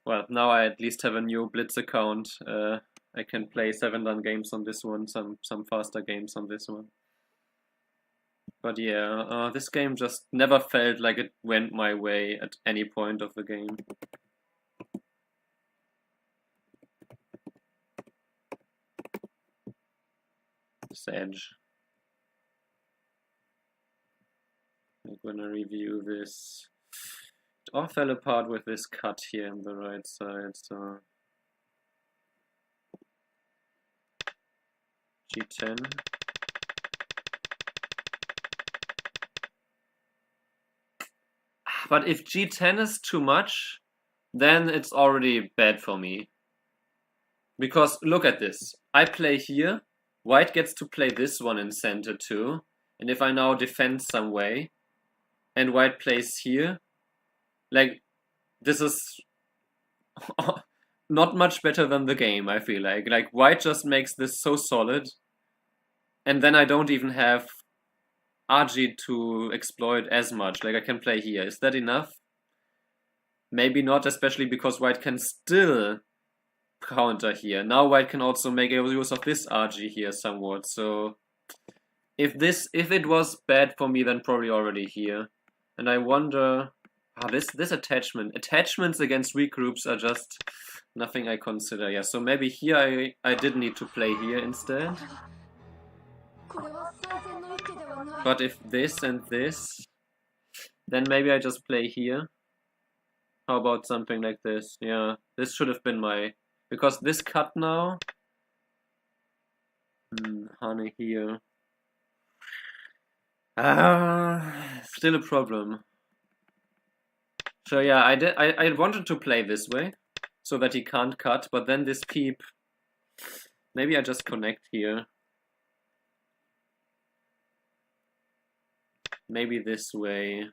Well, now I at least have a new Blitz account. I can play 7-dan games on this one, some faster games on this one. But yeah, this game just never felt like it went my way at any point of the game. This edge. I'm gonna review this. It all fell apart with this cut here on the right side, so... G10. But if G10 is too much, then it's already bad for me. Because look at this. I play here, white gets to play this one in center too. And if I now defend some way, and white plays here, like, this is not much better than the game, I feel like. Like, white just makes this so solid, and then I don't even have RG to exploit as much. Like, I can play here. Is that enough? Maybe not, especially because white can still counter here. Now white can also make use of this RG here somewhat, so... If it was bad for me, then probably already here. And I wonder... this attachment. Attachments against weak groups are just nothing I consider. Yeah, so maybe here I did need to play here instead. But if this and this, then maybe I just play here. How about something like this? Yeah, this should have been my... Because this cut now... honey here. Still a problem. So yeah, I wanted to play this way, so that he can't cut, but then this peep... Maybe I just connect here. Maybe this way.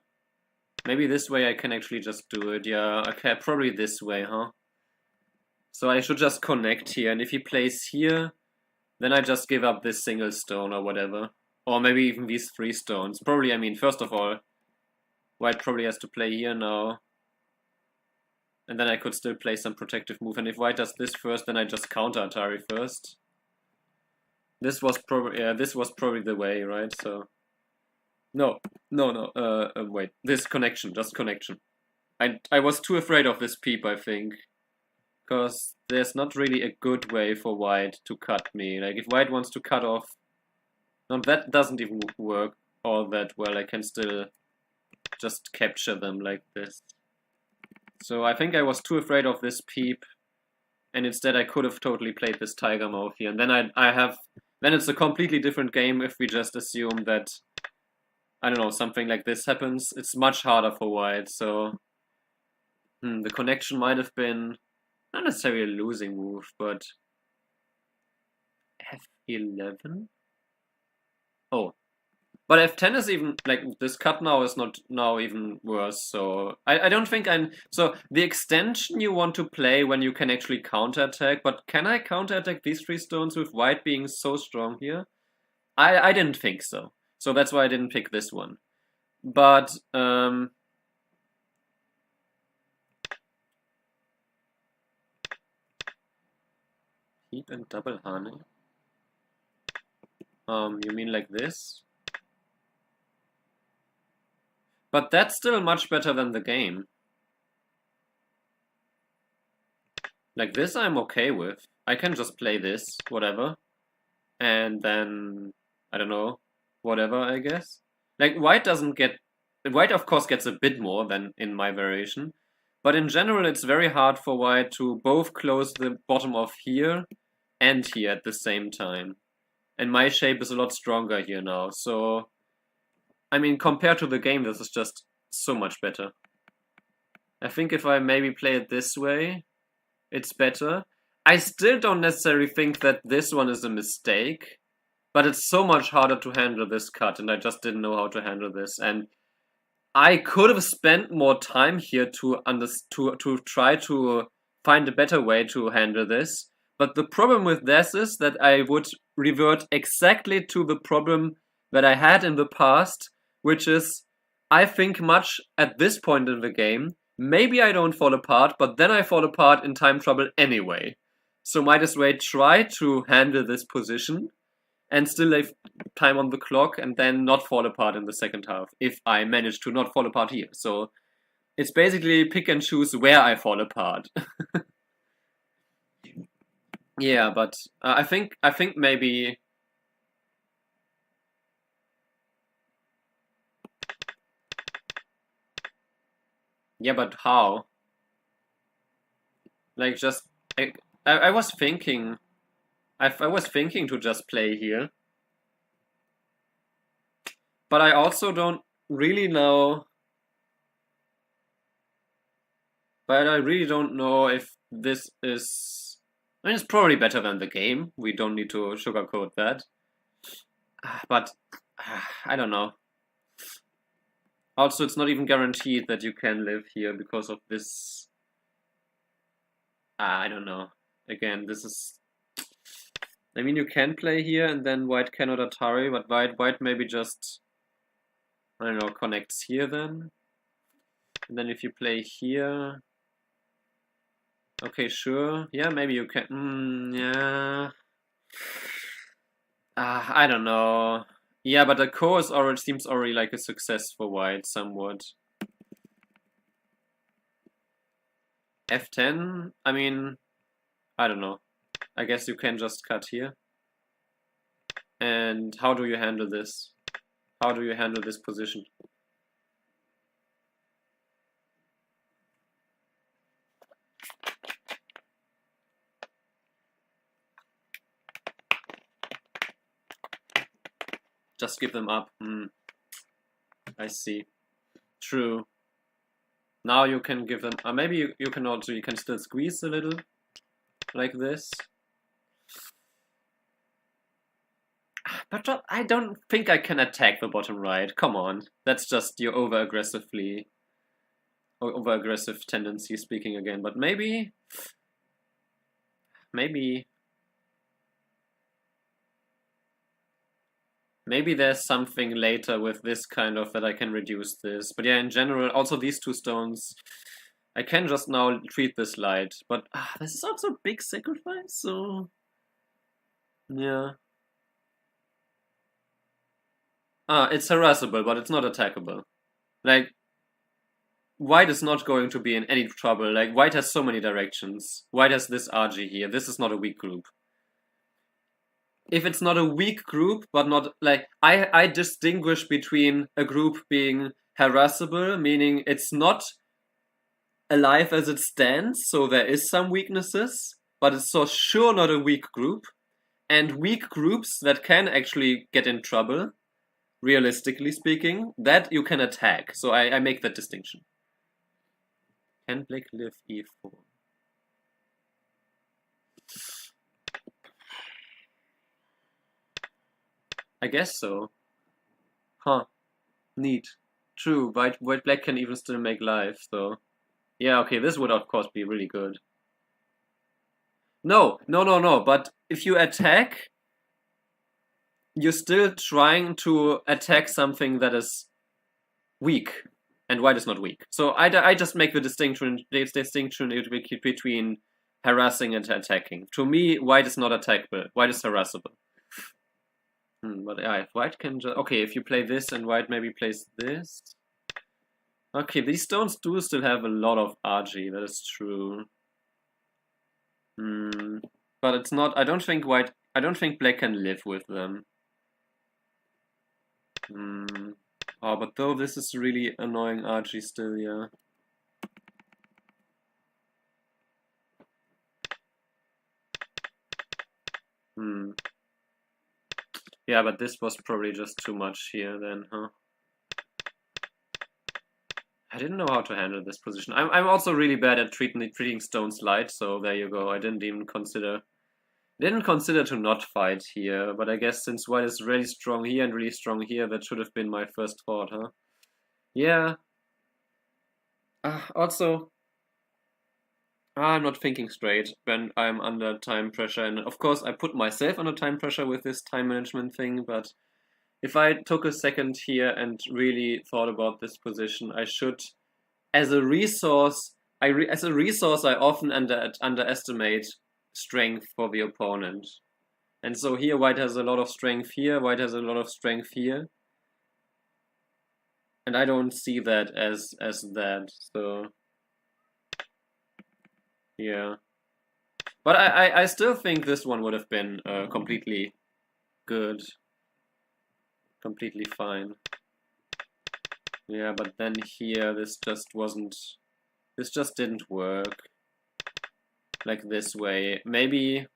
Maybe this way I can actually just do it. Yeah, okay, probably this way, huh? So I should just connect here, and if he plays here, then I just give up this single stone or whatever. Or maybe even these 3 stones. Probably, I mean, first of all, white probably has to play here now. And then I could still play some protective move. And if white does this first, then I just counter Atari first. This was probably, yeah, this was probably the way, right? So, no, wait, this connection, just connection. I was too afraid of this peep, I think. Because there's not really a good way for white to cut me. Like, if white wants to cut off... No, that doesn't even work all that well. I can still just capture them like this. So I think I was too afraid of this peep, and instead I could have totally played this tiger mouth here. And then then it's a completely different game if we just assume that, I don't know, something like this happens. It's much harder for white, so the connection might have been not necessarily a losing move, but F11? Oh. But F10 is even, like, this cut now is not now even worse, so... I don't think I'm... So, the extension you want to play when you can actually counterattack, but can I counterattack these 3 stones with white being so strong here? I didn't think so. So that's why I didn't pick this one. But, Heap and double honey? You mean like this? But that's still much better than the game. Like this I'm okay with. I can just play this, whatever. And then, I don't know, whatever, I guess. Like, white doesn't get... White, of course, gets a bit more than in my variation. But in general, it's very hard for white to both close the bottom of here and here at the same time. And my shape is a lot stronger here now, so... I mean, compared to the game, this is just so much better. I think if I maybe play it this way, it's better. I still don't necessarily think that this one is a mistake, but it's so much harder to handle this cut, and I just didn't know how to handle this. And I could have spent more time here to try to find a better way to handle this. But the problem with this is that I would revert exactly to the problem that I had in the past, which is I think much at this point in the game. Maybe I don't fall apart, but then I fall apart in time trouble anyway. So might as well try to handle this position and still leave time on the clock and then not fall apart in the second half if I manage to not fall apart here. So it's basically pick and choose where I fall apart. Yeah, but I think maybe yeah, but how? Like just I was thinking I was thinking to just play here. But I also don't really know. But I really don't know if this is. I mean, it's probably better than the game. We don't need to sugarcoat that. But I don't know. Also, it's not even guaranteed that you can live here because of this. I don't know. Again, this is. I mean, you can play here, and then white cannot Atari, but white maybe just. I don't know, connects here then. And then if you play here. Okay, sure. Yeah, maybe you can. Yeah. I don't know. Yeah, but the course already seems already like a success for white, somewhat. F10? I mean, I don't know. I guess you can just cut here. And how do you handle this? How do you handle this position? Just give them up. I see. True. Now you can give them. Maybe you can also you can still squeeze a little, like this. But I don't think I can attack the bottom right. Come on, that's just your over aggressive tendency speaking again. But maybe there's something later with this kind of that I can reduce this. But yeah, in general, also these two stones, I can just now treat this light. But this is also a big sacrifice, so yeah. It's harassable, but it's not attackable. Like, white is not going to be in any trouble. Like, white has so many directions. White has this RG here. This is not a weak group. If it's not a weak group, but not like I distinguish between a group being harassable, meaning it's not alive as it stands, so there is some weaknesses, but it's so sure not a weak group, and weak groups that can actually get in trouble, realistically speaking, that you can attack. So I make that distinction. Can Black live e4? I guess so. Huh. Neat. True, white black can even still make life, so. Yeah, okay, this would of course be really good. No, but if you attack, you're still trying to attack something that is weak, and white is not weak. So I just make the distinction between harassing and attacking. To me, white is not attackable, white is harassable. But yeah, if white can just... Okay, if you play this and white maybe plays this... Okay, these stones do still have a lot of RG, that is true. But it's not... I don't think black can live with them. Oh, but though this is really annoying RG still, yeah. Yeah, but this was probably just too much here then, huh? I didn't know how to handle this position. I'm also really bad at treating stones light, so there you go. I didn't consider to not fight here, but I guess since white is really strong here and really strong here, that should have been my first thought, huh? Yeah. Also, I'm not thinking straight when I'm under time pressure, and of course I put myself under time pressure with this time management thing, but if I took a second here and really thought about this position, I should, as a resource, I often underestimate strength for the opponent. And so here white has a lot of strength here, white has a lot of strength here. And I don't see that as that, so yeah. But I still think this one would have been completely good. Completely fine. Yeah, but then here this just didn't work. Like this way. Maybe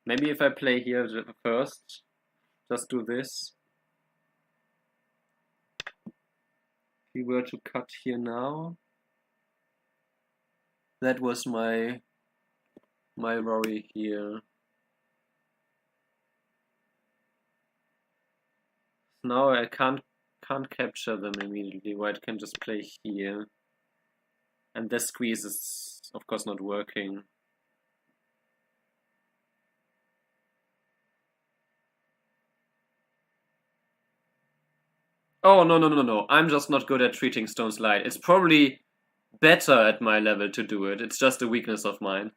if I play here first, just do this. If we were to cut here now, that was my worry here. Now I can't capture them immediately. White can just play here, and this squeeze is of course not working. Oh, no. I'm just not good at treating stones light. It's probably better at my level to do it. It's just a weakness of mine.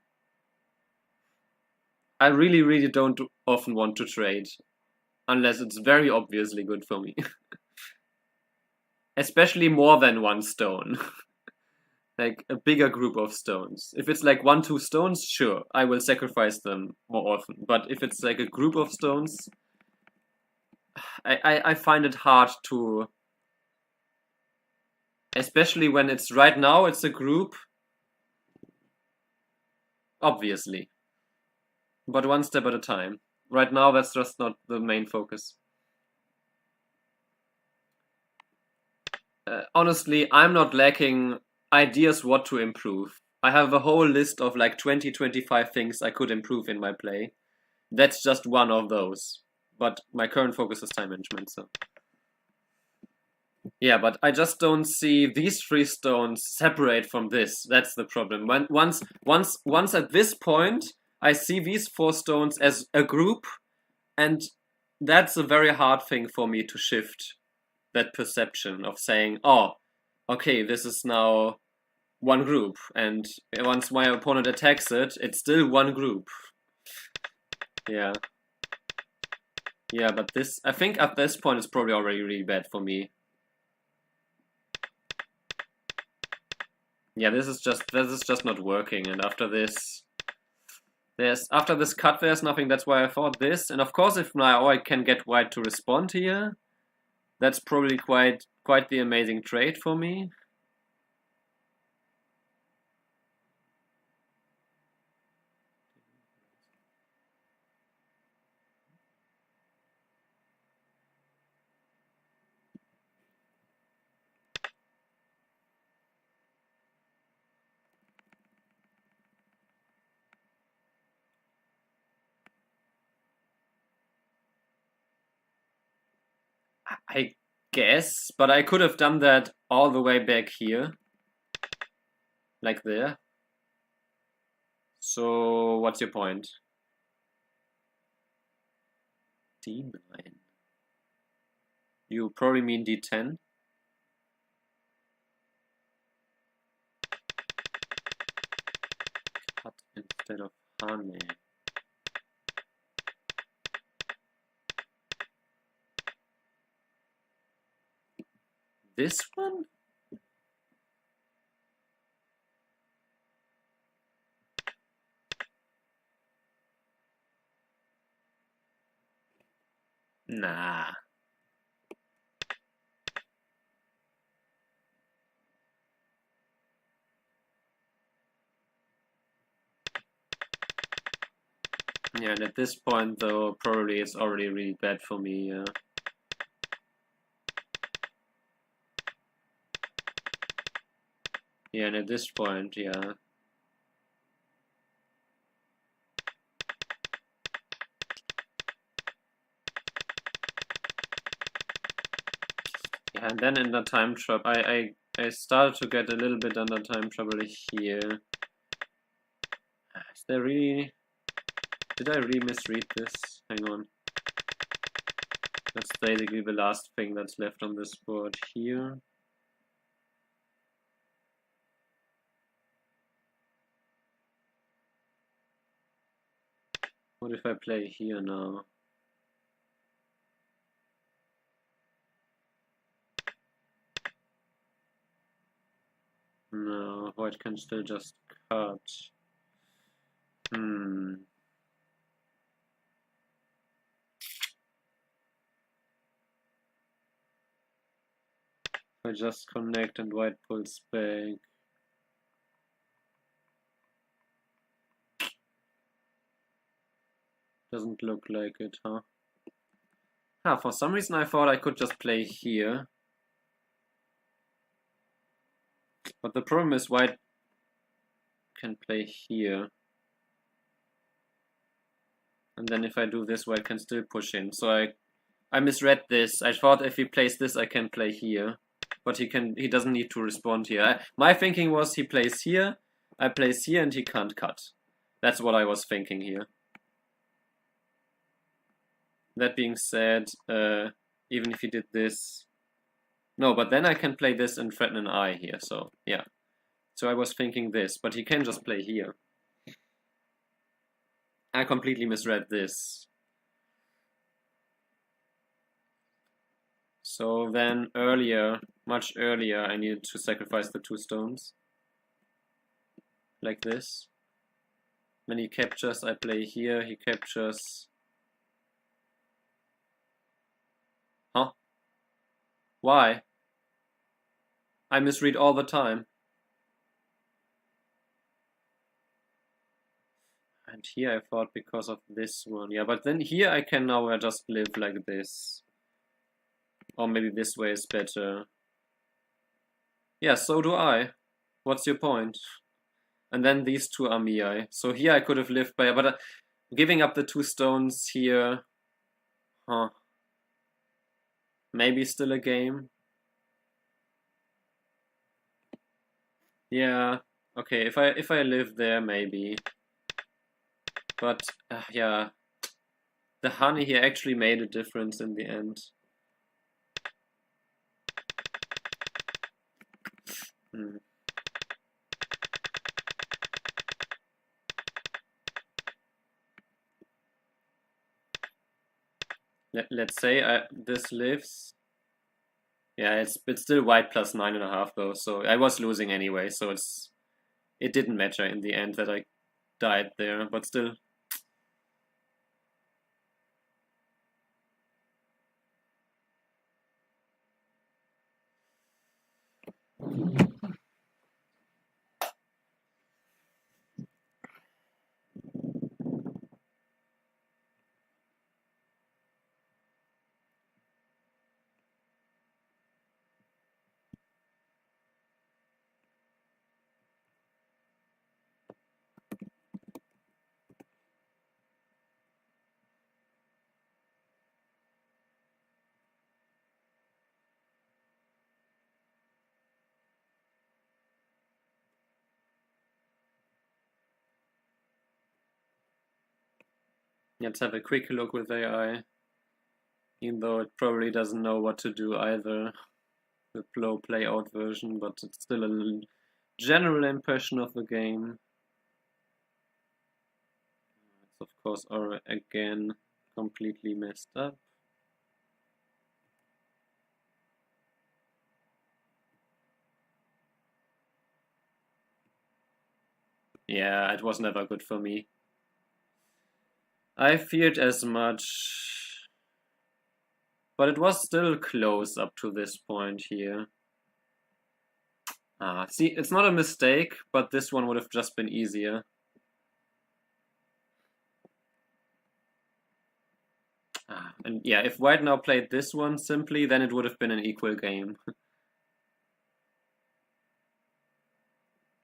I really don't often want to trade. Unless it's very obviously good for me. Especially more than one stone. Like a bigger group of stones. If it's like 1-2 stones, sure, I will sacrifice them more often. But if it's like a group of stones, I find it hard to, especially when it's right now, it's a group, obviously. But one step at a time. Right now, that's just not the main focus. Honestly, I'm not lacking ideas what to improve. I have a whole list of like 20-25 things I could improve in my play. That's just one of those. But my current focus is time management, so. Yeah, but I just don't see these 3 stones separate from this. That's the problem. Once at this point, I see these 4 stones as a group, and that's a very hard thing for me to shift. That perception of saying, oh, okay, this is now one group, and once my opponent attacks it, it's still one group. Yeah. Yeah, but this, I think at this point it's probably already really bad for me. Yeah, this is just not working, and after this cut there's nothing. That's why I thought this, and of course if now I can get white to respond here, that's probably quite the amazing trade for me. I guess, but I could have done that all the way back here. Like there. So, what's your point? D9. You probably mean D10? Cut instead of honey. This one? Nah. Yeah, and at this point, though, probably it's already really bad for me, yeah. Yeah, and at this point, yeah. Yeah, and then in the time trouble, I started to get a little bit under time trouble here. Is there really... Did I really misread this? Hang on. That's basically the last thing that's left on this board here. What if I play here now? No, white can still just cut. I just connect and white pulls back. Doesn't look like it, huh? For some reason I thought I could just play here. But the problem is white can play here. And then if I do this, white can still push in. So I misread this. I thought if he plays this, I can play here. But he doesn't need to respond here. My thinking was he plays here, I place here, and he can't cut. That's what I was thinking here. That being said, even if he did this... No, but then I can play this and threaten an eye here, so yeah. So I was thinking this, but he can just play here. I completely misread this. So then earlier, much earlier, I needed to sacrifice the 2 stones. Like this. When he captures, I play here, he captures... Huh? Why? I misread all the time. And here I thought because of this one. Yeah, but then here I can now just live like this. Or maybe this way is better. Yeah, so do I. What's your point? And then these 2 are Miai. So here I could have lived by... But giving up the 2 stones here... Huh. Maybe still a game. Yeah. Okay, if I live there, maybe. But, yeah. The honey here actually made a difference in the end. Let's say this lives. Yeah, it's still white plus 9.5 though, so I was losing anyway, so it didn't matter in the end that I died there, but still. Let's have a quick look with AI. Even though it probably doesn't know what to do either. The flow play out version, but it's still a general impression of the game. It's of course again completely messed up. Yeah, it was never good for me. I feared as much, but it was still close up to this point here. See, it's not a mistake, but this one would have just been easier. And yeah, if white now played this one simply, then it would have been an equal game.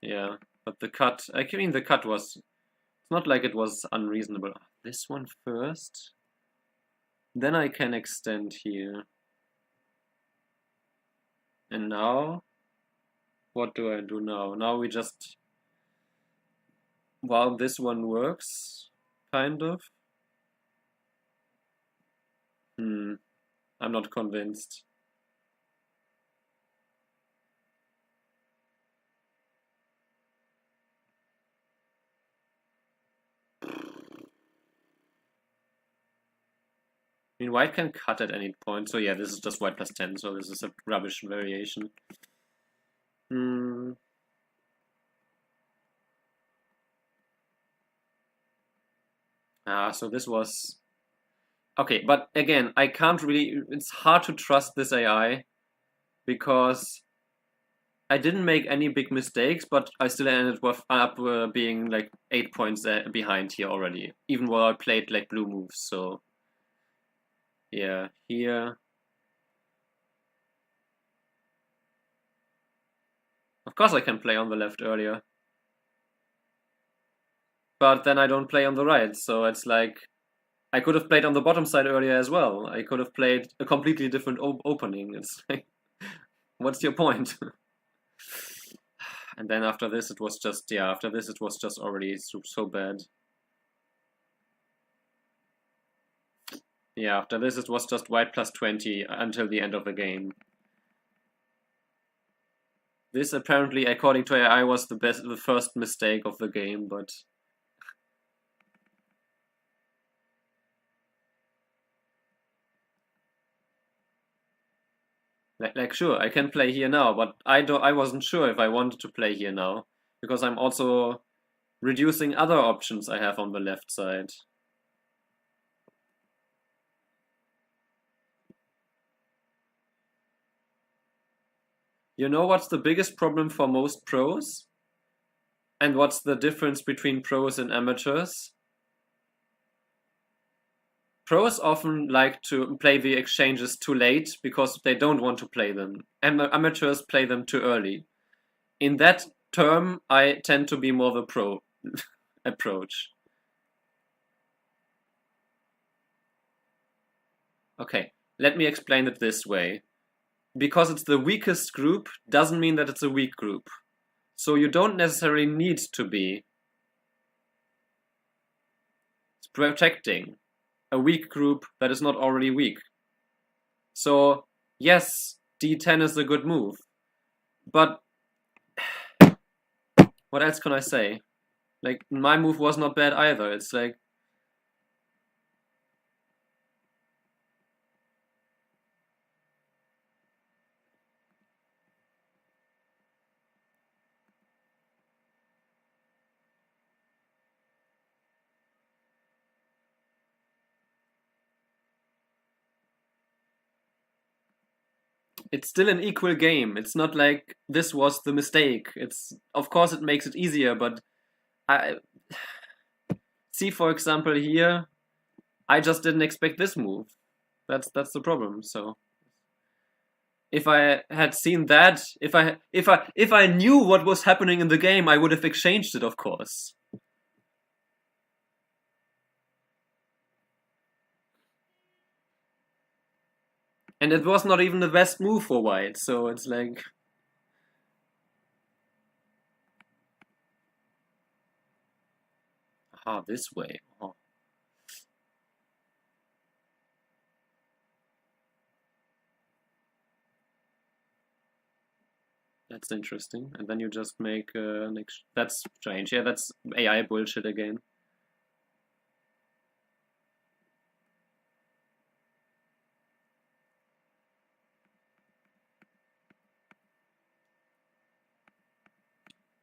Yeah, but the cut, I mean, the cut was, it's not like it was unreasonable. This one first, then I can extend here. And now, what do I do now? Now we just, wow, this one works, kind of. I'm not convinced. I mean, white can cut at any point, so yeah, this is just white plus 10, so this is a rubbish variation. Hmm. So this was... Okay, but again, I can't really... It's hard to trust this AI, because I didn't make any big mistakes, but I still ended up being like 8 points behind here already, even while I played like blue moves, so... Yeah, here... Of course I can play on the left earlier. But then I don't play on the right, so it's like... I could have played on the bottom side earlier as well. I could have played a completely different opening. It's like... What's your point? And then after this it was just... Yeah, after this it was just already so bad. Yeah, after this it was just white plus 20 until the end of the game. This apparently, according to AI, was the first mistake of the game, but... Like sure, I can play here now, but I wasn't sure if I wanted to play here now, because I'm also reducing other options I have on the left side. You know what's the biggest problem for most pros? And what's the difference between pros and amateurs? Pros often like to play the exchanges too late because they don't want to play them, and amateurs play them too early. In that term, I tend to be more the pro approach. Okay, let me explain it this way. Because it's the weakest group doesn't mean that it's a weak group. So you don't necessarily need to be protecting a weak group that is not already weak. So, yes, d10 is a good move. But what else can I say? Like, my move was not bad either. It's like... It's still an equal game. It's not like this was the mistake. It's... Of course it makes it easier, but... I... See, for example, here... I just didn't expect this move. That's the problem, so... If I had seen that, if I knew what was happening in the game, I would have exchanged it, of course. And it was not even the best move for white, so it's like... This way. Oh. That's interesting. And then you just make that's strange. Yeah, that's AI bullshit again.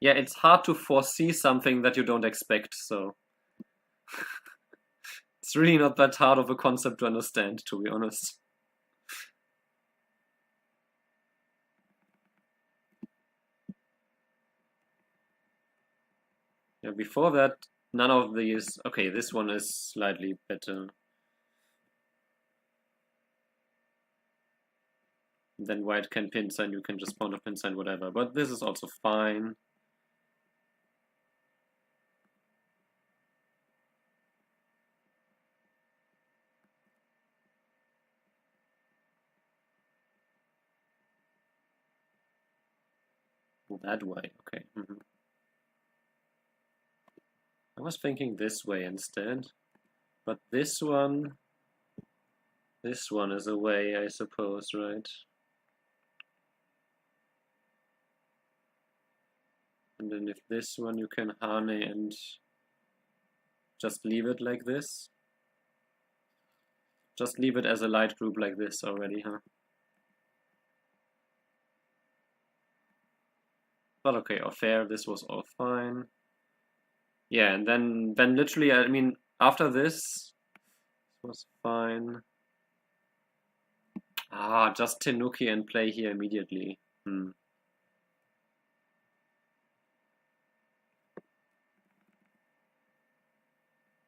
Yeah, it's hard to foresee something that you don't expect, so... It's really not that hard of a concept to understand, to be honest. Yeah, before that, none of these... Okay, this one is slightly better. Then white can pin sign, you can just pawn a pin sign, whatever. But this is also fine. That way, okay. I was thinking this way instead, but this one is a way, I suppose, right? And then if this one you can Hane and just leave it like this. Just leave it as a light group like this already, huh? But okay, or fair, this was all fine. Yeah, and then literally, I mean, after this was fine. Ah, just Tenuki and play here immediately.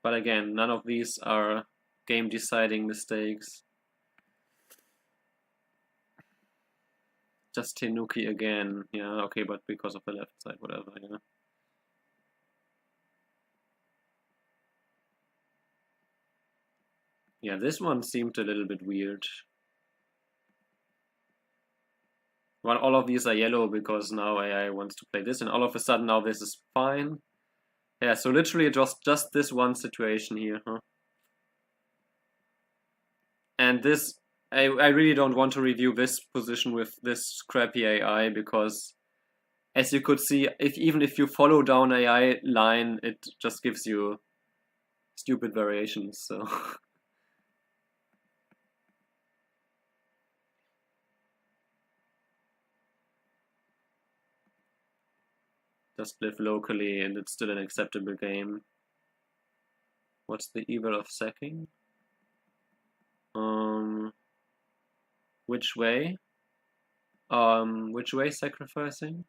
But again, none of these are game deciding mistakes. Just Tenuki again. Yeah, okay, but because of the left side, whatever, yeah. Yeah, this one seemed a little bit weird. Well, all of these are yellow because now AI wants to play this, and all of a sudden now this is fine. Yeah, so literally just this one situation here, huh? And this, I really don't want to review this position with this crappy AI because, as you could see, even if you follow down AI line, it just gives you stupid variations, so... Just live locally and it's still an acceptable game. What's the evil of sacking? Which way? Which way sacrificing?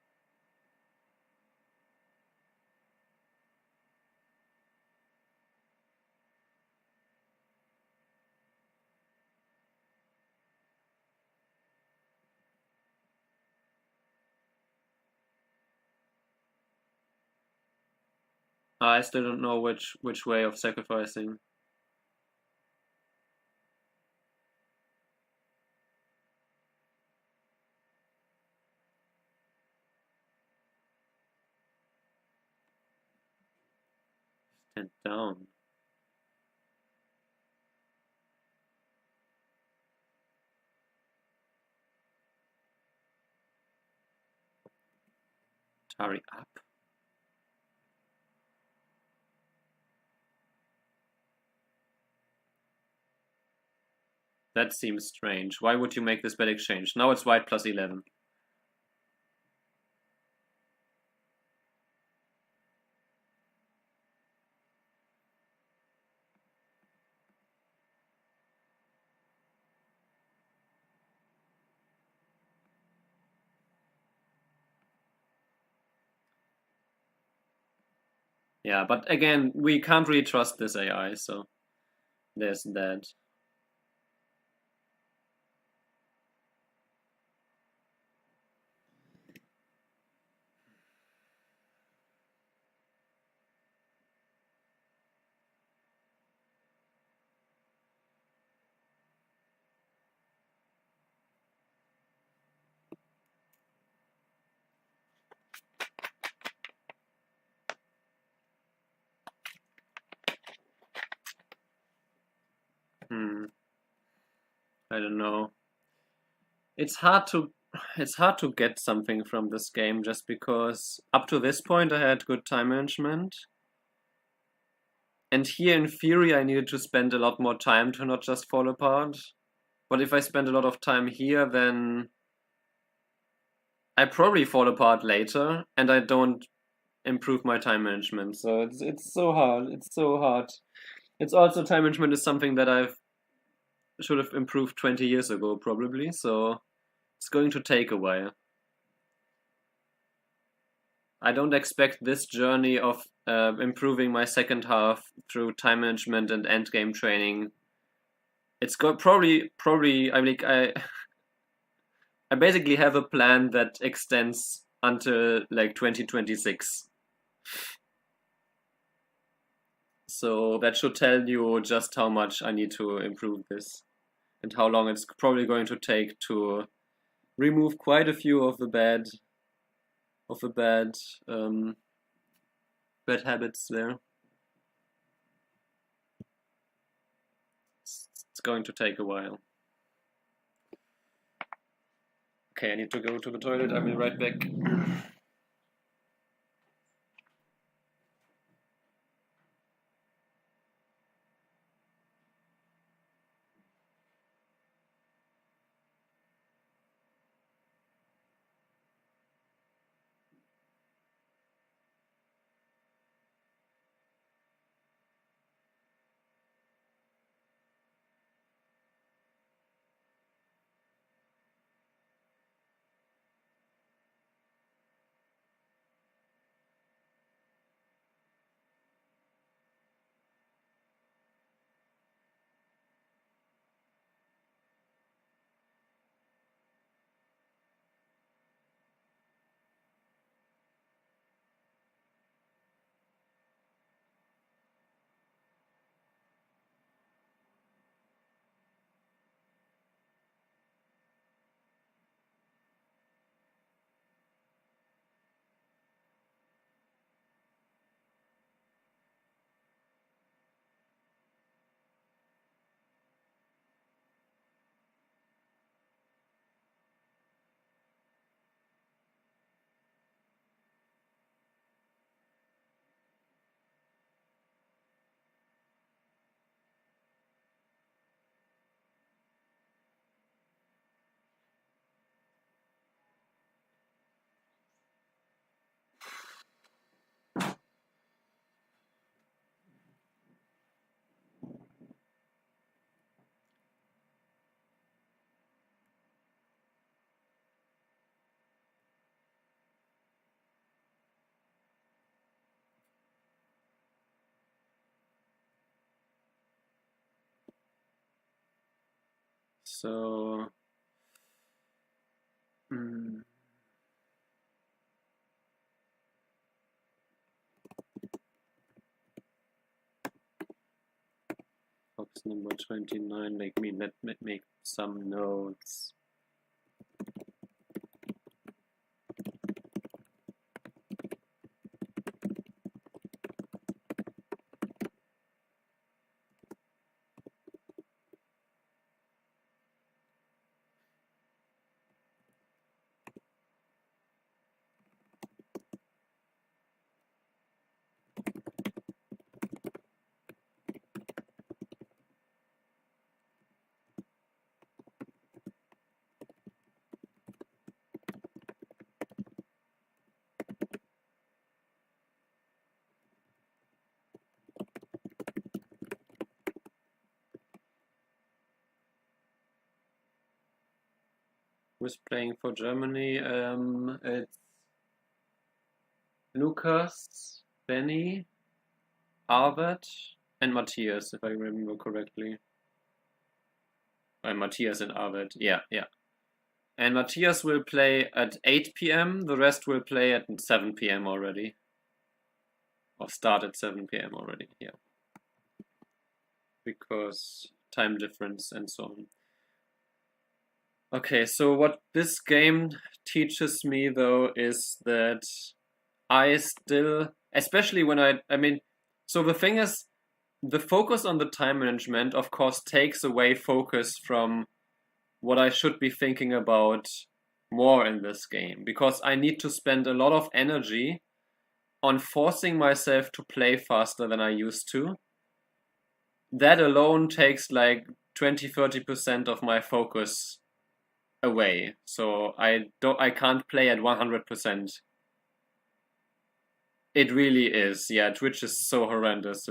I still don't know which way of sacrificing. Stand down. Tari up. That seems strange. Why would you make this bad exchange? Now it's white plus 11. Yeah, but again, we can't really trust this AI, so there's that. I don't know. It's hard to get something from this game just because up to this point I had good time management. And here in theory I needed to spend a lot more time to not just fall apart. But if I spend a lot of time here, then I probably fall apart later and I don't improve my time management. So it's so hard. It's so hard. It's also time management is something that I should have improved 20 years ago probably. So it's going to take a while. I don't expect this journey of improving my second half through time management and endgame training. It's probably. I mean, I basically have a plan that extends until like 2026. So that should tell you just how much I need to improve this and how long it's probably going to take to remove quite a few of the bad of the bad habits there. It's going to take a while. Okay, I need to go to the toilet. I'll be right back. So, box number 29. Let me make some notes. Who's playing for Germany? It's Lukas, Benny, Arvid, and Matthias, if I remember correctly. Matthias and Arvid. Yeah. And Matthias will play at 8 p.m. The rest will play at 7 p.m. already. Or start at 7 p.m. already, yeah. Because time difference and so on. Okay, so what this game teaches me though is that I still, especially when so the thing is, the focus on the time management, of course, takes away focus from what I should be thinking about more in this game, because I need to spend a lot of energy on forcing myself to play faster than I used to. That alone takes like 20-30% of my focus away. So I can't play at 100%. It really is. Yeah, Twitch is so horrendous.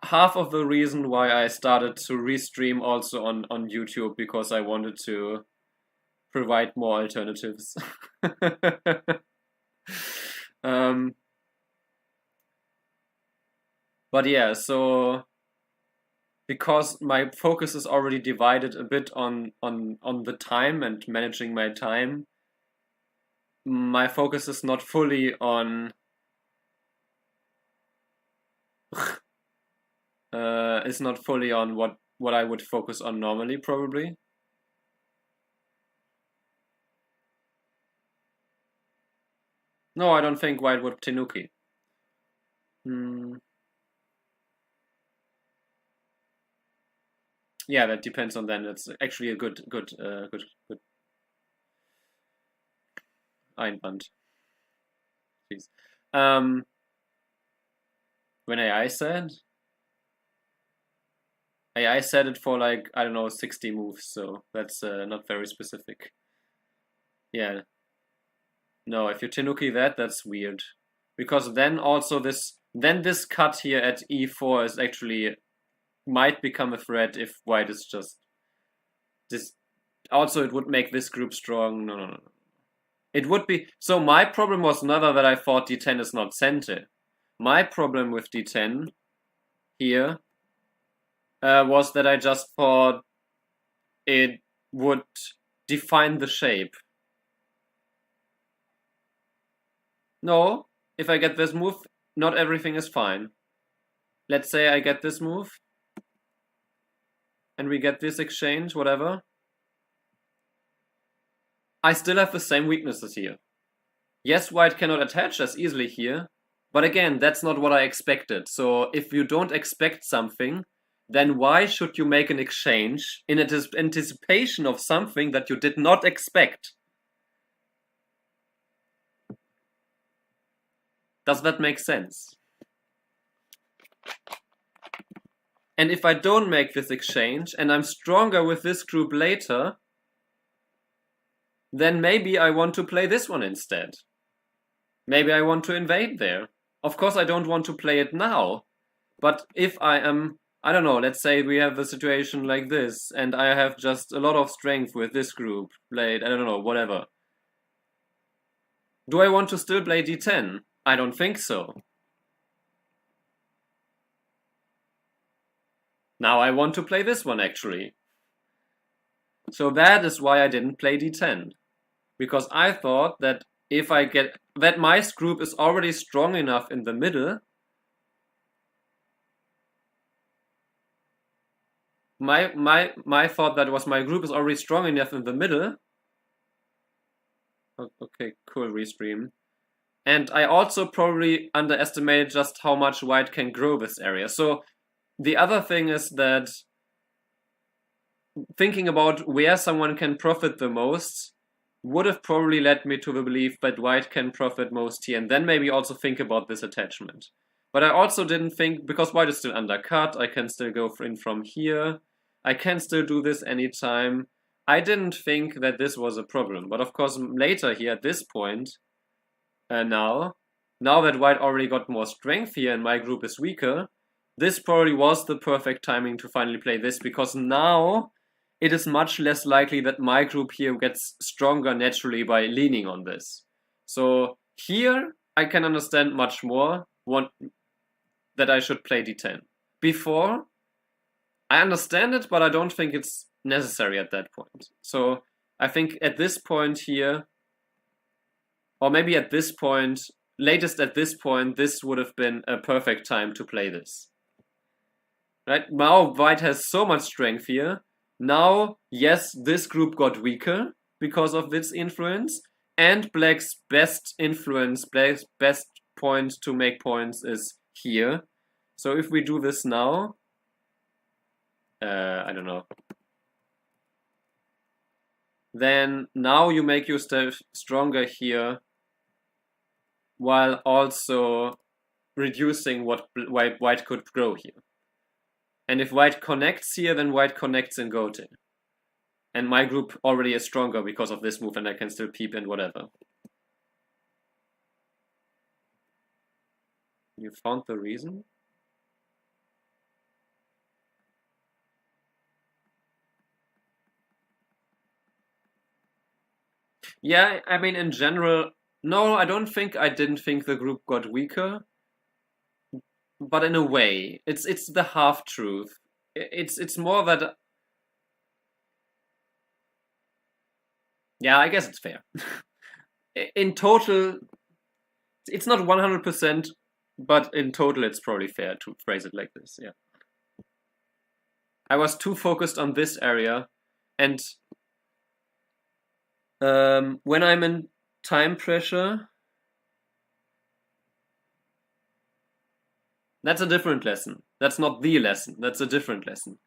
Half of the reason why I started to restream also on YouTube, because I wanted to provide more alternatives. But yeah, so because my focus is already divided a bit on the time and managing my time, my focus is not fully on what I would focus on normally, probably. No, I don't think white would Tenuki. Yeah, that depends on then. It's actually a good Einwand. Jeez. When AI said it for like, I don't know, 60 moves, so that's not very specific. Yeah. No, if you Tenuki that's weird. Because then also this cut here at e4 is actually might become a threat if white is just this. Also, it would make this group strong. No. It would be. So my problem was never that I thought d10 is not center. My problem with d10 here was that I just thought it would define the shape. No, if I get this move, not everything is fine. Let's say I get this move, and we get this exchange, whatever. I still have the same weaknesses here. Yes, white cannot attach as easily here, but again, that's not what I expected. So if you don't expect something, then why should you make an exchange in anticipation of something that you did not expect? Does that make sense? And if I don't make this exchange and I'm stronger with this group later, then maybe I want to play this one instead. Maybe I want to invade there. Of course, I don't want to play it now. But if I am, I don't know, let's say we have a situation like this, and I have just a lot of strength with this group played, I don't know, whatever. Do I want to still play d10? I don't think so. Now I want to play this one, actually. So that is why I didn't play d10. Because I thought that if I get that my group is already strong enough in the middle, my thought that was my group is already strong enough in the middle. Okay, cool, restream. And I also probably underestimated just how much white can grow this area. So the other thing is that thinking about where someone can profit the most would have probably led me to the belief that white can profit most here, and then maybe also think about this attachment. But I also didn't think, because white is still undercut, I can still go in from here, I can still do this anytime. I didn't think that this was a problem, but of course later here at this point, now that white already got more strength here and my group is weaker, this probably was the perfect timing to finally play this, because now it is much less likely that my group here gets stronger naturally by leaning on this. So here I can understand much more that I should play d10. Before, I understand it, but I don't think it's necessary at that point. So I think at this point here, or maybe at this point, latest at this point, this would have been a perfect time to play this. Right? Now white has so much strength here. Now, yes, this group got weaker because of this influence, and black's best influence, black's best point to make points is here. So if we do this now, I don't know. Then now you make yourself stronger here, while also reducing what white could grow here. And if white connects here, then white connects in goating. And my group already is stronger because of this move, and I can still peep and whatever. You found the reason? Yeah, I mean, in general, no, I don't think I didn't think the group got weaker. But in a way, it's the half truth. It's more that. Yeah, I guess it's fair. In total, it's not 100%, but in total, it's probably fair to phrase it like this. Yeah. I was too focused on this area, and when I'm in time pressure, That's a different lesson. That's not the lesson. That's a different lesson.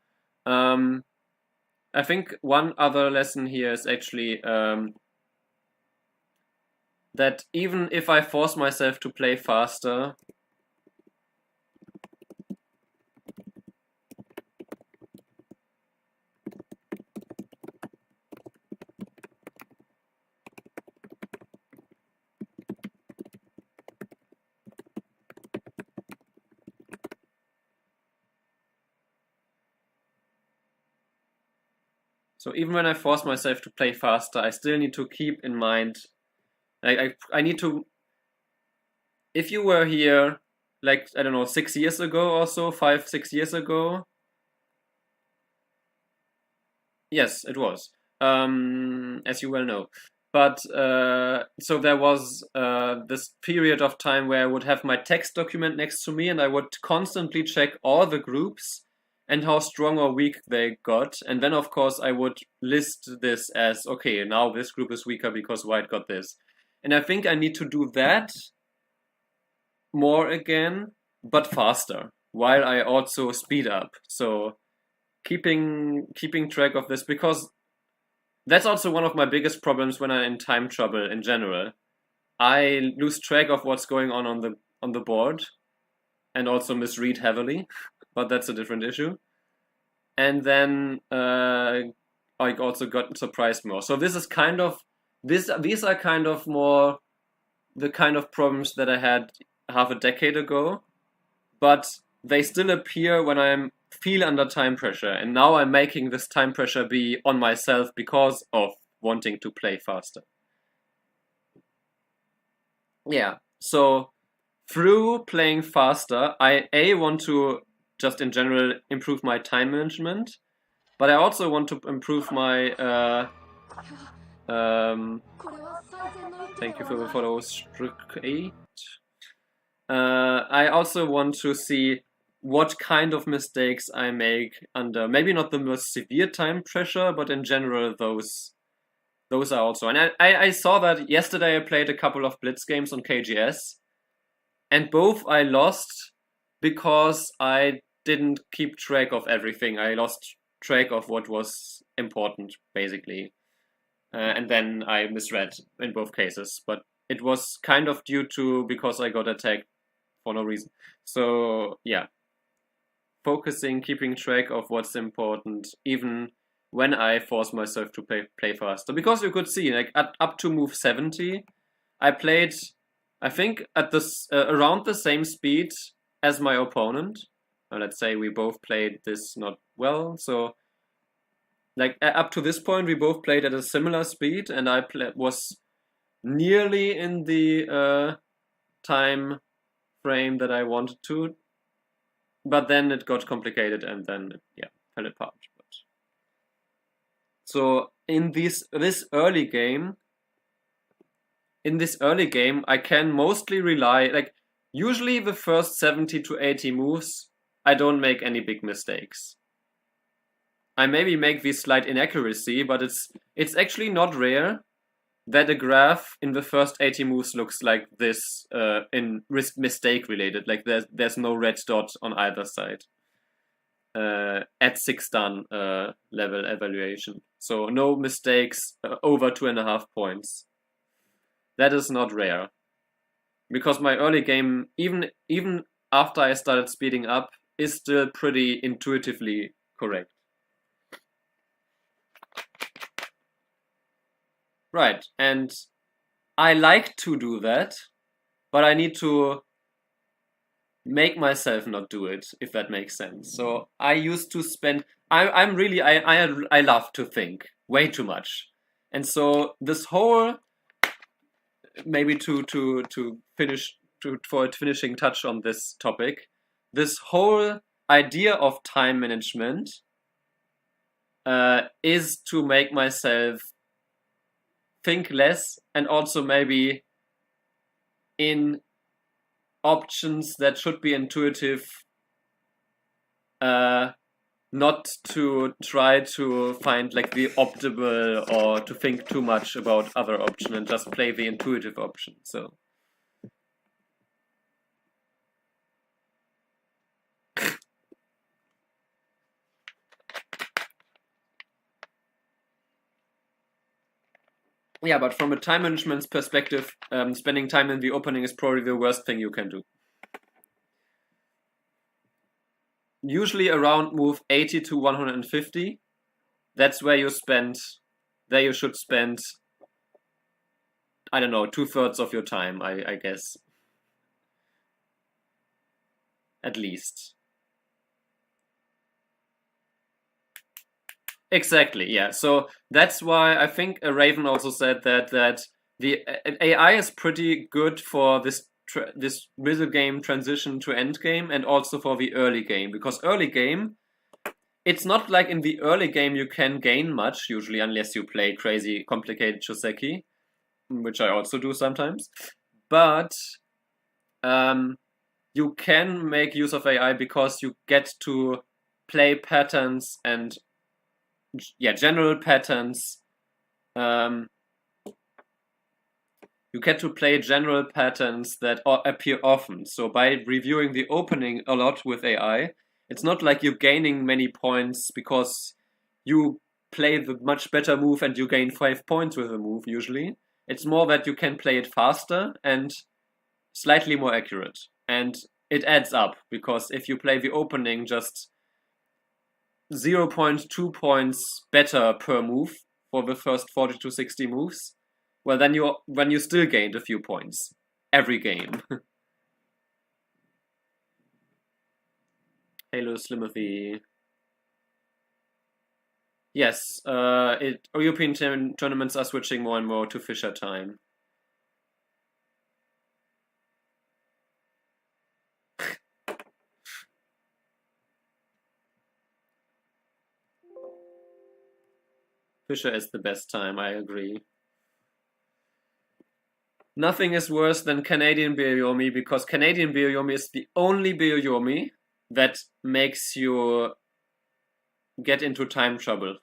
I think one other lesson here is actually that even if I force myself to play faster, so even when I force myself to play faster, I still need to keep in mind, I need to, if you were here, like, I don't know, 6 years ago or so, 5, 6 years ago, yes, it was, as you well know. But so there was this period of time where I would have my text document next to me and I would constantly check all the groups and how strong or weak they got. And then, of course, I would list this as, okay, now this group is weaker because white got this. And I think I need to do that more again, but faster, while I also speed up. So keeping track of this, because that's also one of my biggest problems when I'm in time trouble in general. I lose track of what's going on the board, and also misread heavily, but that's a different issue. And then I also got surprised more. So this is kind of these are kind of more the kind of problems that I had half a decade ago, but they still appear when I feel under time pressure. And now I'm making this time pressure be on myself because of wanting to play faster. Yeah, so through playing faster, I want to just in general improve my time management, but I also want to improve my thank you for the follow, Strick8. I also want to see what kind of mistakes I make under maybe not the most severe time pressure, but in general those are also. And I saw that yesterday. I played a couple of blitz games on KGS, and both I lost because I didn't keep track of everything. I lost track of what was important, basically. And then I misread in both cases. But it was kind of due to because I got attacked for no reason. So, yeah. Focusing, keeping track of what's important, even when I force myself to play faster. Because you could see, like, up to move 70, I played, I think, at this around the same speed as my opponent. Let's say we both played this not well, so like up to this point we both played at a similar speed, and I was nearly in the time frame that I wanted to, but then it got complicated and then yeah, fell apart. But so in this early game, I can mostly rely, like, usually the first 70 to 80 moves, I don't make any big mistakes. I maybe make this slight inaccuracy, but it's actually not rare that a graph in the first 80 moves looks like this in mistake related, like there's no red dot on either side at 6 done level evaluation. So no mistakes over 2.5 points. That is not rare, because my early game, even after I started speeding up, is still pretty intuitively correct. Right, and I like to do that, but I need to make myself not do it, if that makes sense. So I used to spend. I'm really I love to think way too much, and so this whole, maybe to finish for a finishing touch on this topic, this whole idea of time management is to make myself think less, and also maybe in options that should be intuitive, not to try to find like the optimal or to think too much about other option and just play the intuitive option. So Yeah, but from a time management perspective, spending time in the opening is probably the worst thing you can do. Usually around move 80 to 150, that's where you should spend, I don't know, 2/3 of your time, I guess. At least. Exactly, yeah. So that's why I think Raven also said that the AI is pretty good for this middle game transition to end game and also for the early game, because early game, it's not like in the early game you can gain much usually unless you play crazy complicated Joseki, which I also do sometimes. But you can make use of AI because you get to play patterns and general patterns. Um, you get to play general patterns that appear often. So by reviewing the opening a lot with AI, it's not like you're gaining many points because you play the much better move and you gain 5 points with the move usually. It's more that you can play it faster and slightly more accurate. And it adds up because if you play the opening just 0.2 points better per move for the first 40 to 60 moves, well then you still gained a few points every game. Halo Slimothy. Yes, European tournaments are switching more and more to Fisher time. Fisher is the best time, I agree. Nothing is worse than Canadian Byoyomi because Canadian Byoyomi is the only Byoyomi that makes you get into time trouble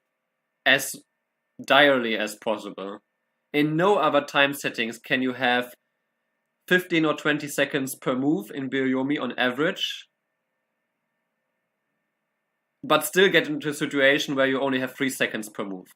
as direly as possible. In no other time settings can you have 15 or 20 seconds per move in Byoyomi on average, but still get into a situation where you only have 3 seconds per move.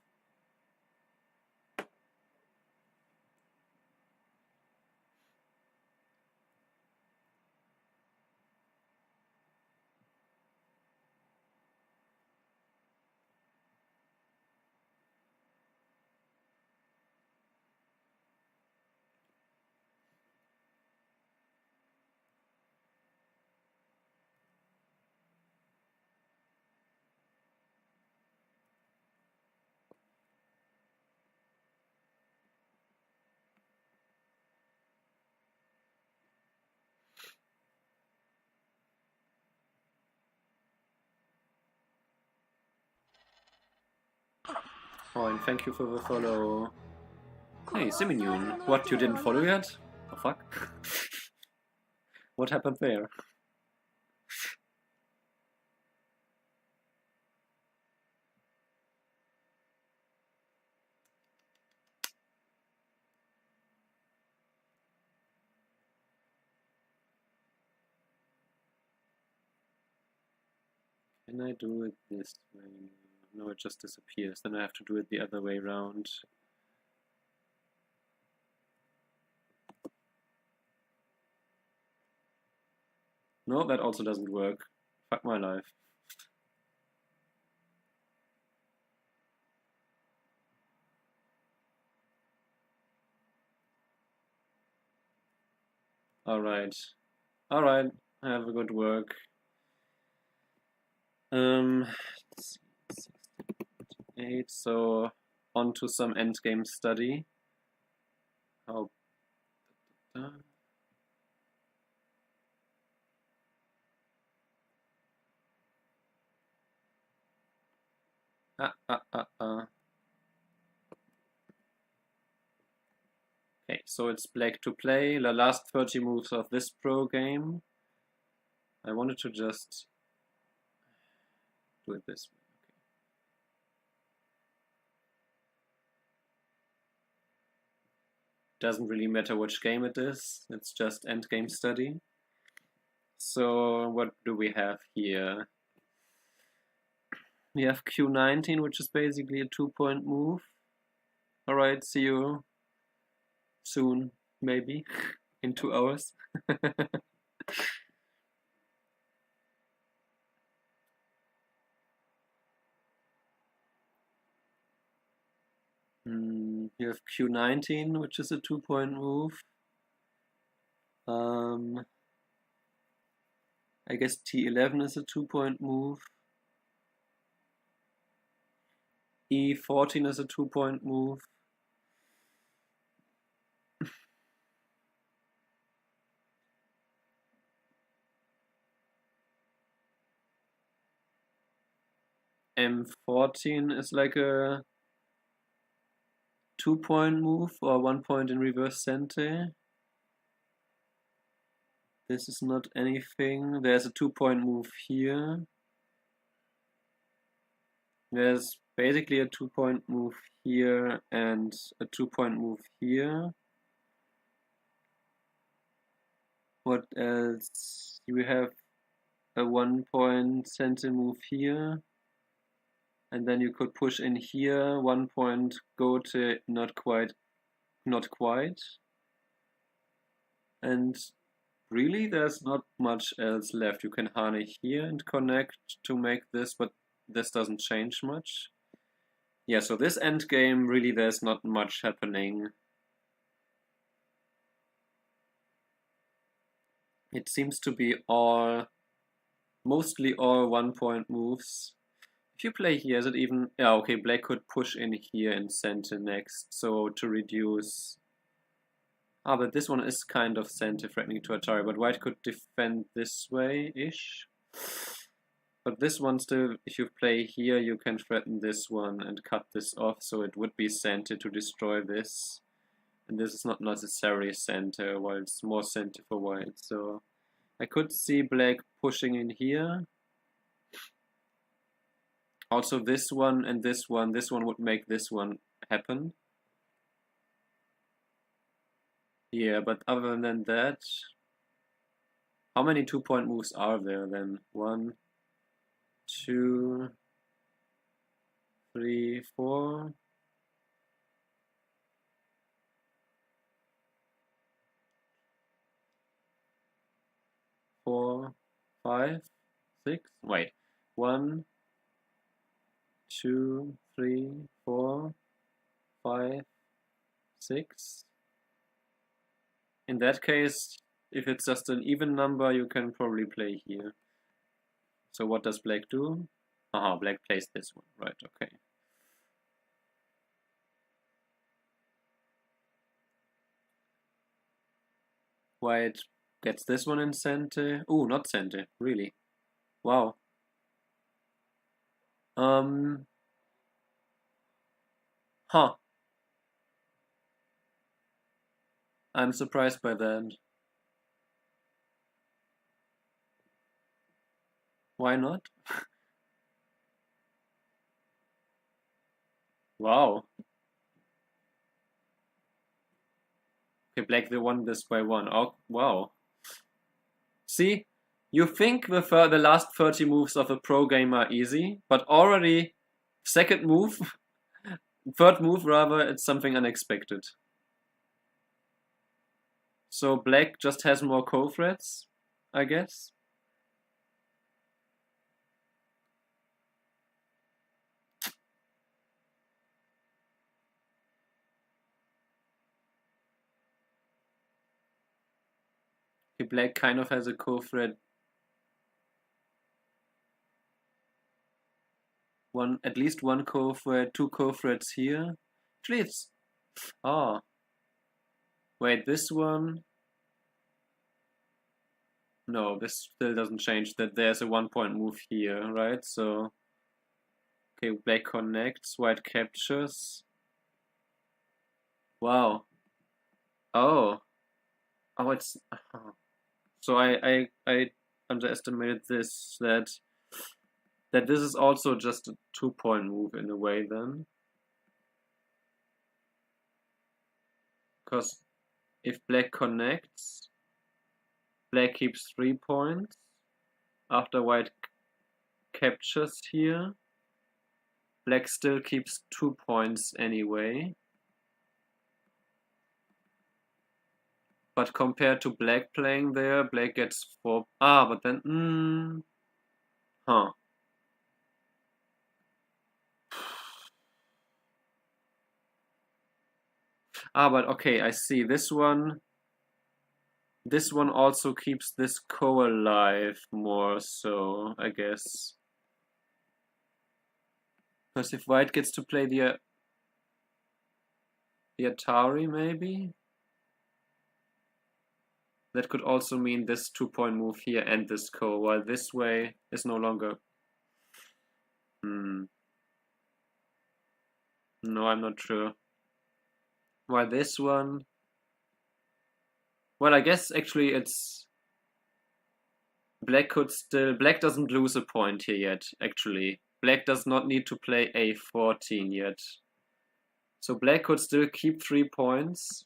Oh, and thank you for the follow. Hey, Siminune, what, you didn't follow yet? Oh, fuck. What happened there? Can I do it this way? No, it just disappears. Then I have to do it the other way around. No, that also doesn't work. Fuck my life. Alright. Alright, have a good work. Let's see, 8, so on to some endgame study. How... Okay, so it's black to play. The last 30 moves of this pro game. I wanted to just do it this way. Okay. Doesn't really matter which game it is. It's just endgame study. So what do we have here? We have Q19, which is basically a 2-point move. Alright, see you. soon, maybe in 2 hours. You have Q19, which is a 2-point move. I guess T11 is a 2-point move. E14 is a 2-point move. M14 is like a 2-point move or 1 point in reverse center. This is not anything. There's a 2-point move here. There's basically a 2-point move here and a 2-point move here. What else? You have a 1-point center move here. And then you could push in here, 1 point, go to not quite. And really there's not much else left. You can Hane here and connect to make this, but this doesn't change much. Yeah, so this endgame, really there's not much happening. It seems to be mostly all 1-point moves. If you play here, is it even... Yeah, okay, black could push in here and center next, so to reduce... Ah, but this one is kind of center threatening to Atari, but white could defend this way-ish. But this one still, if you play here, you can threaten this one and cut this off, so it would be center to destroy this. And this is not necessarily center, while it's more center for white, so... I could see black pushing in here. Also this one and this one would make this one happen. Yeah, but other than that, how many 2-point moves are there then? 1, 2, 3, 4. Four, 5, 6. Wait. 1, 2, 3, 4, 5, 6. In that case, if it's just an even number, you can probably play here. So what does black do? Aha, black plays this one. Right, okay. White gets this one in center. Oh, not center, really. Wow. Huh. I'm surprised by that. Why not? Wow. Okay, black they won this by 1. Oh, wow. See, you think the last 30 moves of a pro game are easy, but already second move, third move rather, it's something unexpected. So black just has more co-threads, I guess. Okay, black kind of has a co-thread. At least one co-thread, 2 co-threads here. Actually, it's... Ah. Wait, this one... No, this still doesn't change that there's a 1-point move here, right? So... Okay, black connects, white captures. Wow. Oh. Oh, it's... So I underestimated this, that this is also just a 2-point move in a way then. Because if black connects, black keeps 3 points. After white captures here, black still keeps 2 points anyway. But compared to black playing there, black gets 4. Ah, but then, huh. Ah, but okay, I see. This one also keeps this co alive more, so I guess. Because if white gets to play the Atari, maybe? That could also mean this 2-point move here and this co, while this way is no longer. No, I'm not sure. Why this one? Well, I guess actually it's black doesn't lose a point here yet, actually. Black does not need to play A14 yet. So black could still keep 3 points.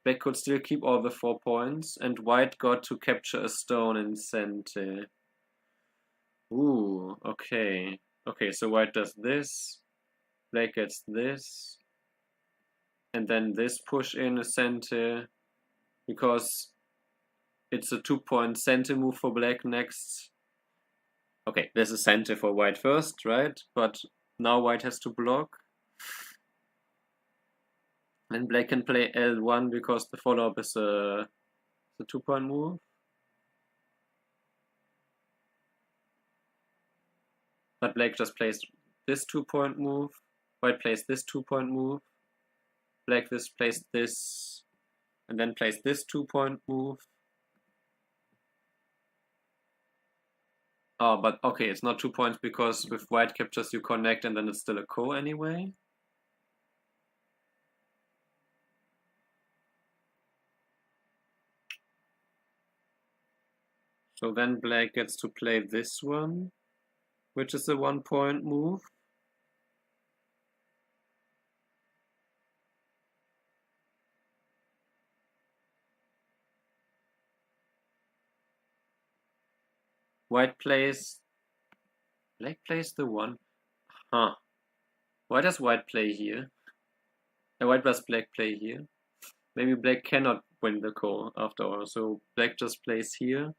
Black could still keep all the 4 points, and white got to capture a stone in center. Ooh, okay. Okay, so white does this, black gets this, and then this push in a center, because it's a 2-point center move for black next. Okay, there's a center for white first, right? But now white has to block. And black can play L1 because the follow-up is a 2-point move. But black just plays this 2-point move. White plays this 2-point move. Black plays this, and then plays this 2-point move. Oh, but okay, it's not 2 points because with white captures you connect and then it's still a ko anyway. So then black gets to play this one, which is a 1-point move. Black plays the one. Huh. Why does white play here? And why does black play here? Maybe black cannot win the ko after all, so black just plays here.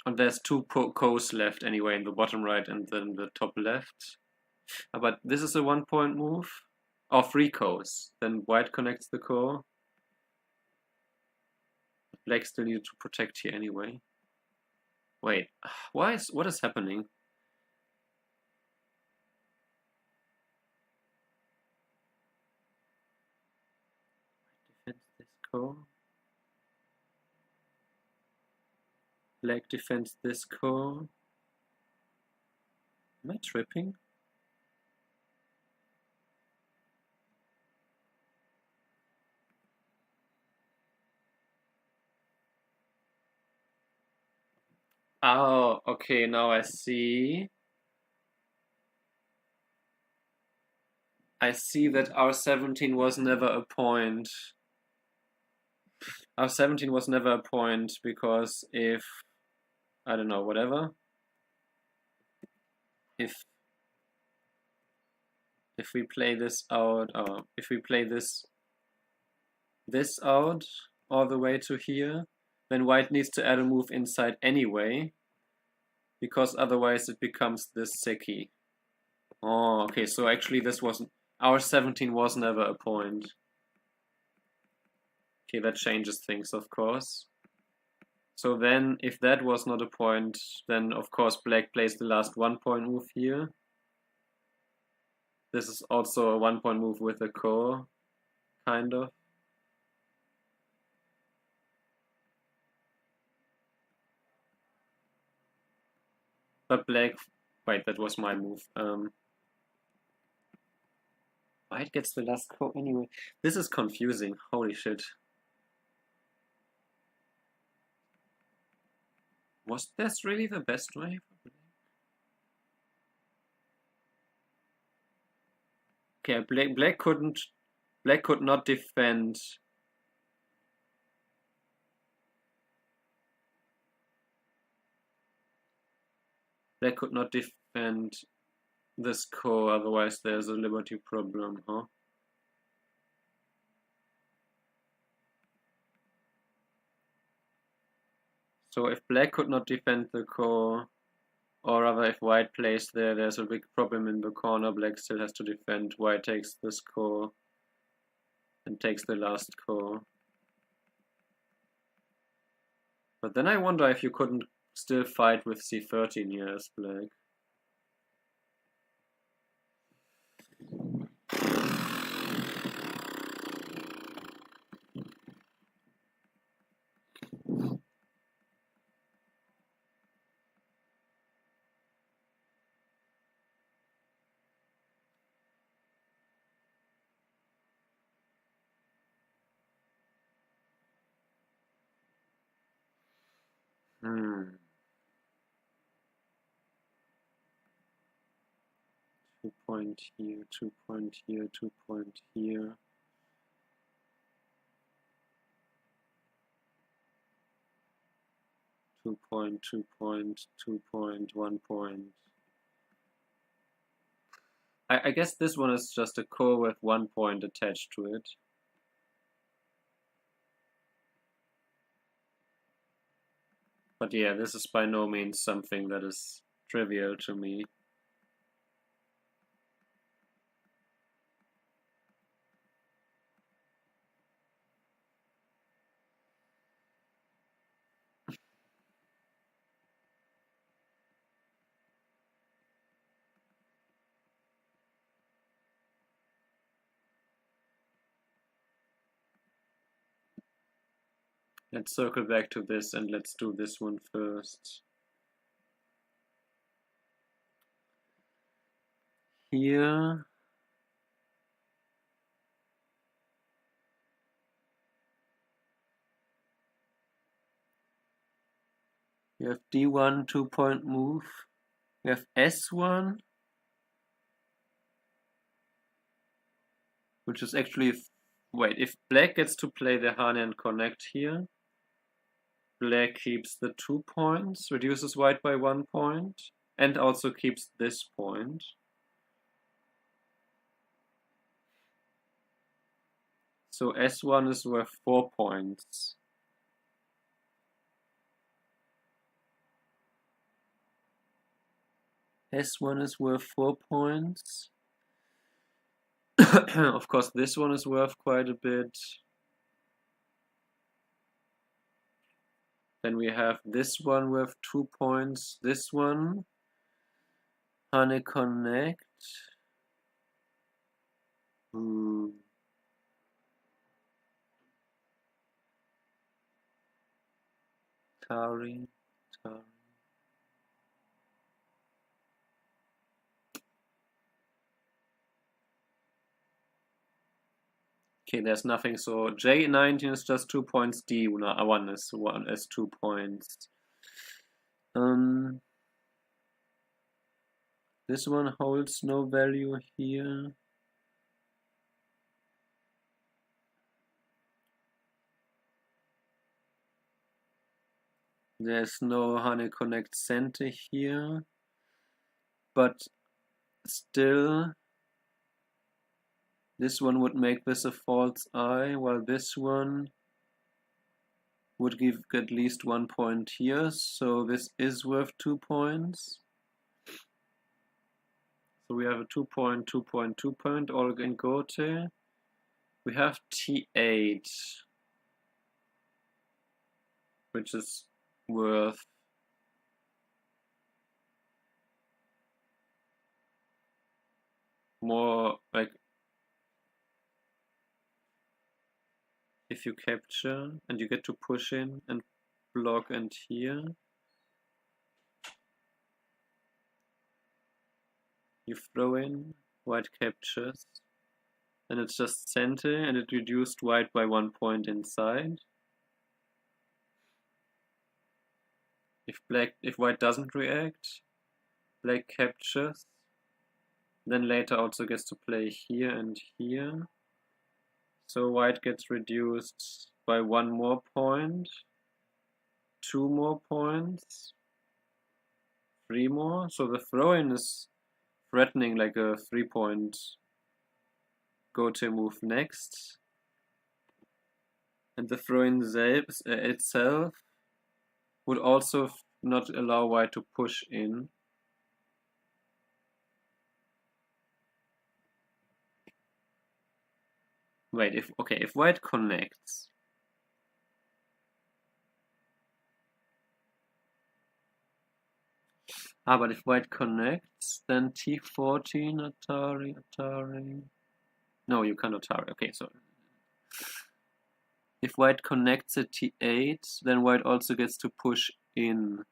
And there's 2 kos left anyway in the bottom right and then the top left. But this is a 1-point move. Or 3 kos. Then white connects the ko. Black still needed to protect here anyway. Wait, what is happening? Defends this ko. Black defends this ko. Am I tripping? Oh, okay, now I see. I see that R17 was never a point. R17 was never a point because if, I don't know, whatever. If we play this out, or if we play this out all the way to here, then white needs to add a move inside anyway, because otherwise it becomes this seki. Oh, okay, so actually this wasn't, R17 was never a point. Okay, that changes things, of course. So then, if that was not a point, then of course black plays the last 1-point move here. This is also a 1-point move with a ko, kind of. But black, wait, that was my move. White gets the last ko anyway. This is confusing, holy shit. Was this really the best way for black? Okay, black could not defend. Black could not defend this core, otherwise there's a liberty problem, huh? So if black could not defend the core, or rather if white plays there, there's a big problem in the corner. Black still has to defend. White takes this core and takes the last core. But then I wonder if you couldn't still fight with c13 here as black. Hmm. 2 point here, 2 point here, 2 point here. Two point, 2 point, 2 point, 1 point. I guess this one is just a core with 1 point attached to it. But yeah, this is by no means something that is trivial to me. Let's circle back to this and let's do this one first. Here. You have D1 2-point move. You have S1, which is actually, wait, if black gets to play the Hane and connect here, black keeps the 2 points, reduces white by 1 point, and also keeps this point. So S1 is worth 4 points. S1 is worth 4 points. Of course, this one is worth quite a bit. Then we have this one worth 2 points. This one, Hane connect. Tari. Okay, there's nothing. So J19 is just 2 points. D1 is 2 points. This one holds no value here. There's no Hane connect center here, but still this one would make this a false eye, while this one would give at least 1 point here, so this is worth 2 points. So we have a 2 point, 2 point, 2 point, all in Gote. We have T8, which is worth more, like if you capture and you get to push in and block and here, you throw in, white captures, and it's just center and it reduced white by 1 point inside. If white doesn't react, black captures, then later also gets to play here and here. So white gets reduced by 1 more point, 2 more points, 3 more. So the throw-in is threatening like a 3-point go-to move next. And the throw-in itself would also not allow white to push in. Wait, if white connects, but if white connects, then T14 Atari. No, you cannot Atari. Okay, so if white connects at T8, then white also gets to push in.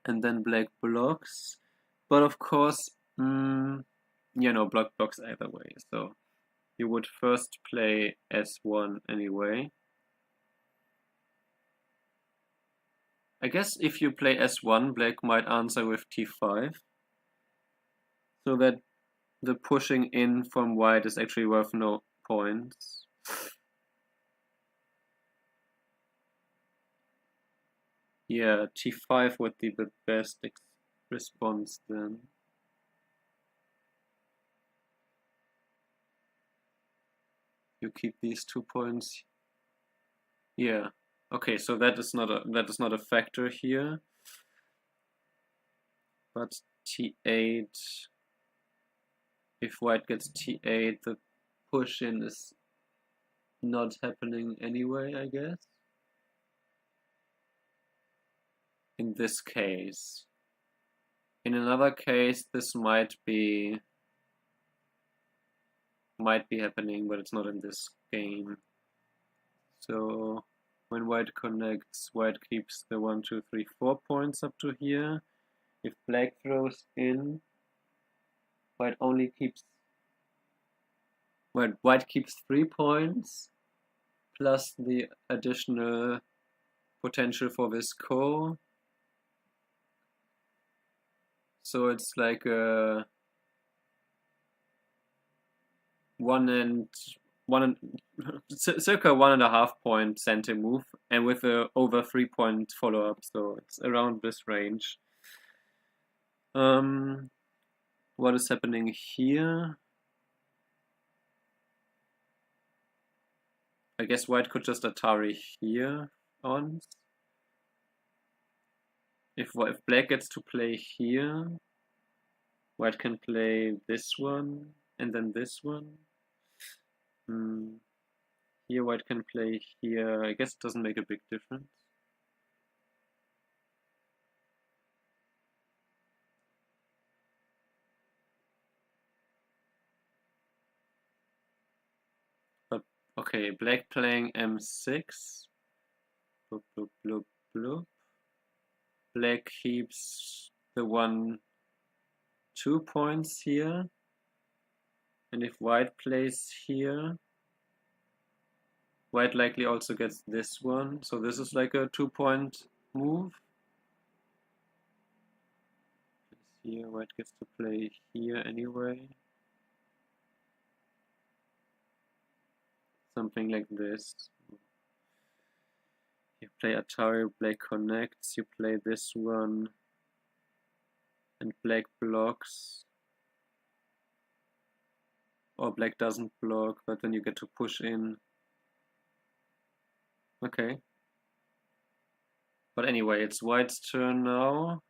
And then black blocks. But of course, black blocks either way. So you would first play S1 anyway. I guess if you play S1, black might answer with T5. So that the pushing in from white is actually worth no points. Yeah, T5 would be the best response then. You keep these 2 points. Yeah. Okay, so that is not a factor here. But T8, if white gets T8, the push in is not happening anyway, I guess. In this case. In another case, this might be happening, but it's not in this game. So when white connects, white keeps the 1, 2, 3, 4 points up to here. If black throws in, white keeps 3 points plus the additional potential for this core. So it's like a circa 1.5 point center move, and with a over 3 point follow up. So it's around this range. What is happening here? I guess white could just Atari here on. If black gets to play here, white can play this one and then this one. Here white can play here. I guess it doesn't make a big difference. But okay, black playing M6. Bloop, bloop, bloop, bloop. Black keeps the 1, 2 points here. And if white plays here, white likely also gets this one. So this is like a 2-point move. Here, white gets to play here anyway. Something like this. You play Atari, black connects, you play this one, and black blocks. Or black doesn't block, but then you get to push in. Okay. But anyway, it's white's turn now.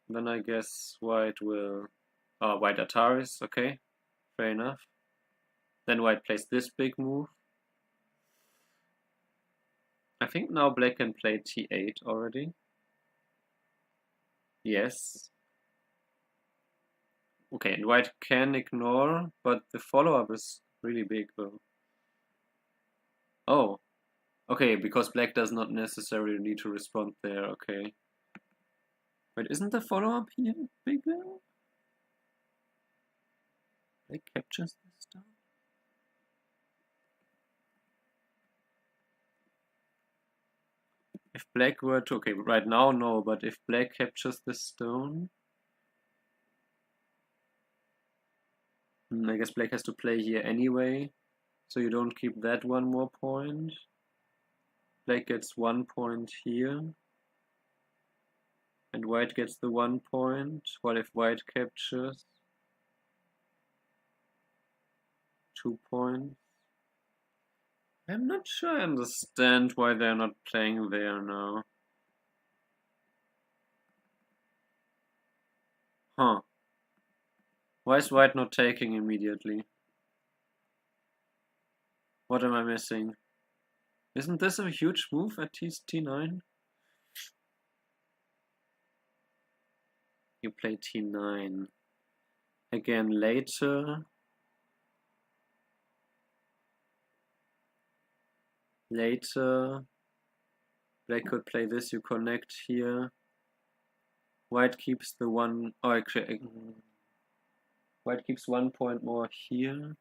Then I guess white will... white Ataris, okay. Fair enough. Then white plays this big move. I think now black can play T8 already. Yes. Okay, and white can ignore, but the follow-up is really big though. Oh. Okay, because black does not necessarily need to respond there, okay. Wait, isn't the follow-up here bigger? Black captures this stone? If black were to... Okay, right now no, but if black captures this stone... I guess black has to play here anyway, so you don't keep that 1 more point. black gets 1 point here. And white gets the 1 point, while if white captures, 2 points. I'm not sure I understand why they're not playing there now. Huh. Why is white not taking immediately? What am I missing? Isn't this a huge move at T9? You play T9. Again later. Later. Black could play this, you connect here. White keeps the one. Oh, actually, white keeps 1 point more here.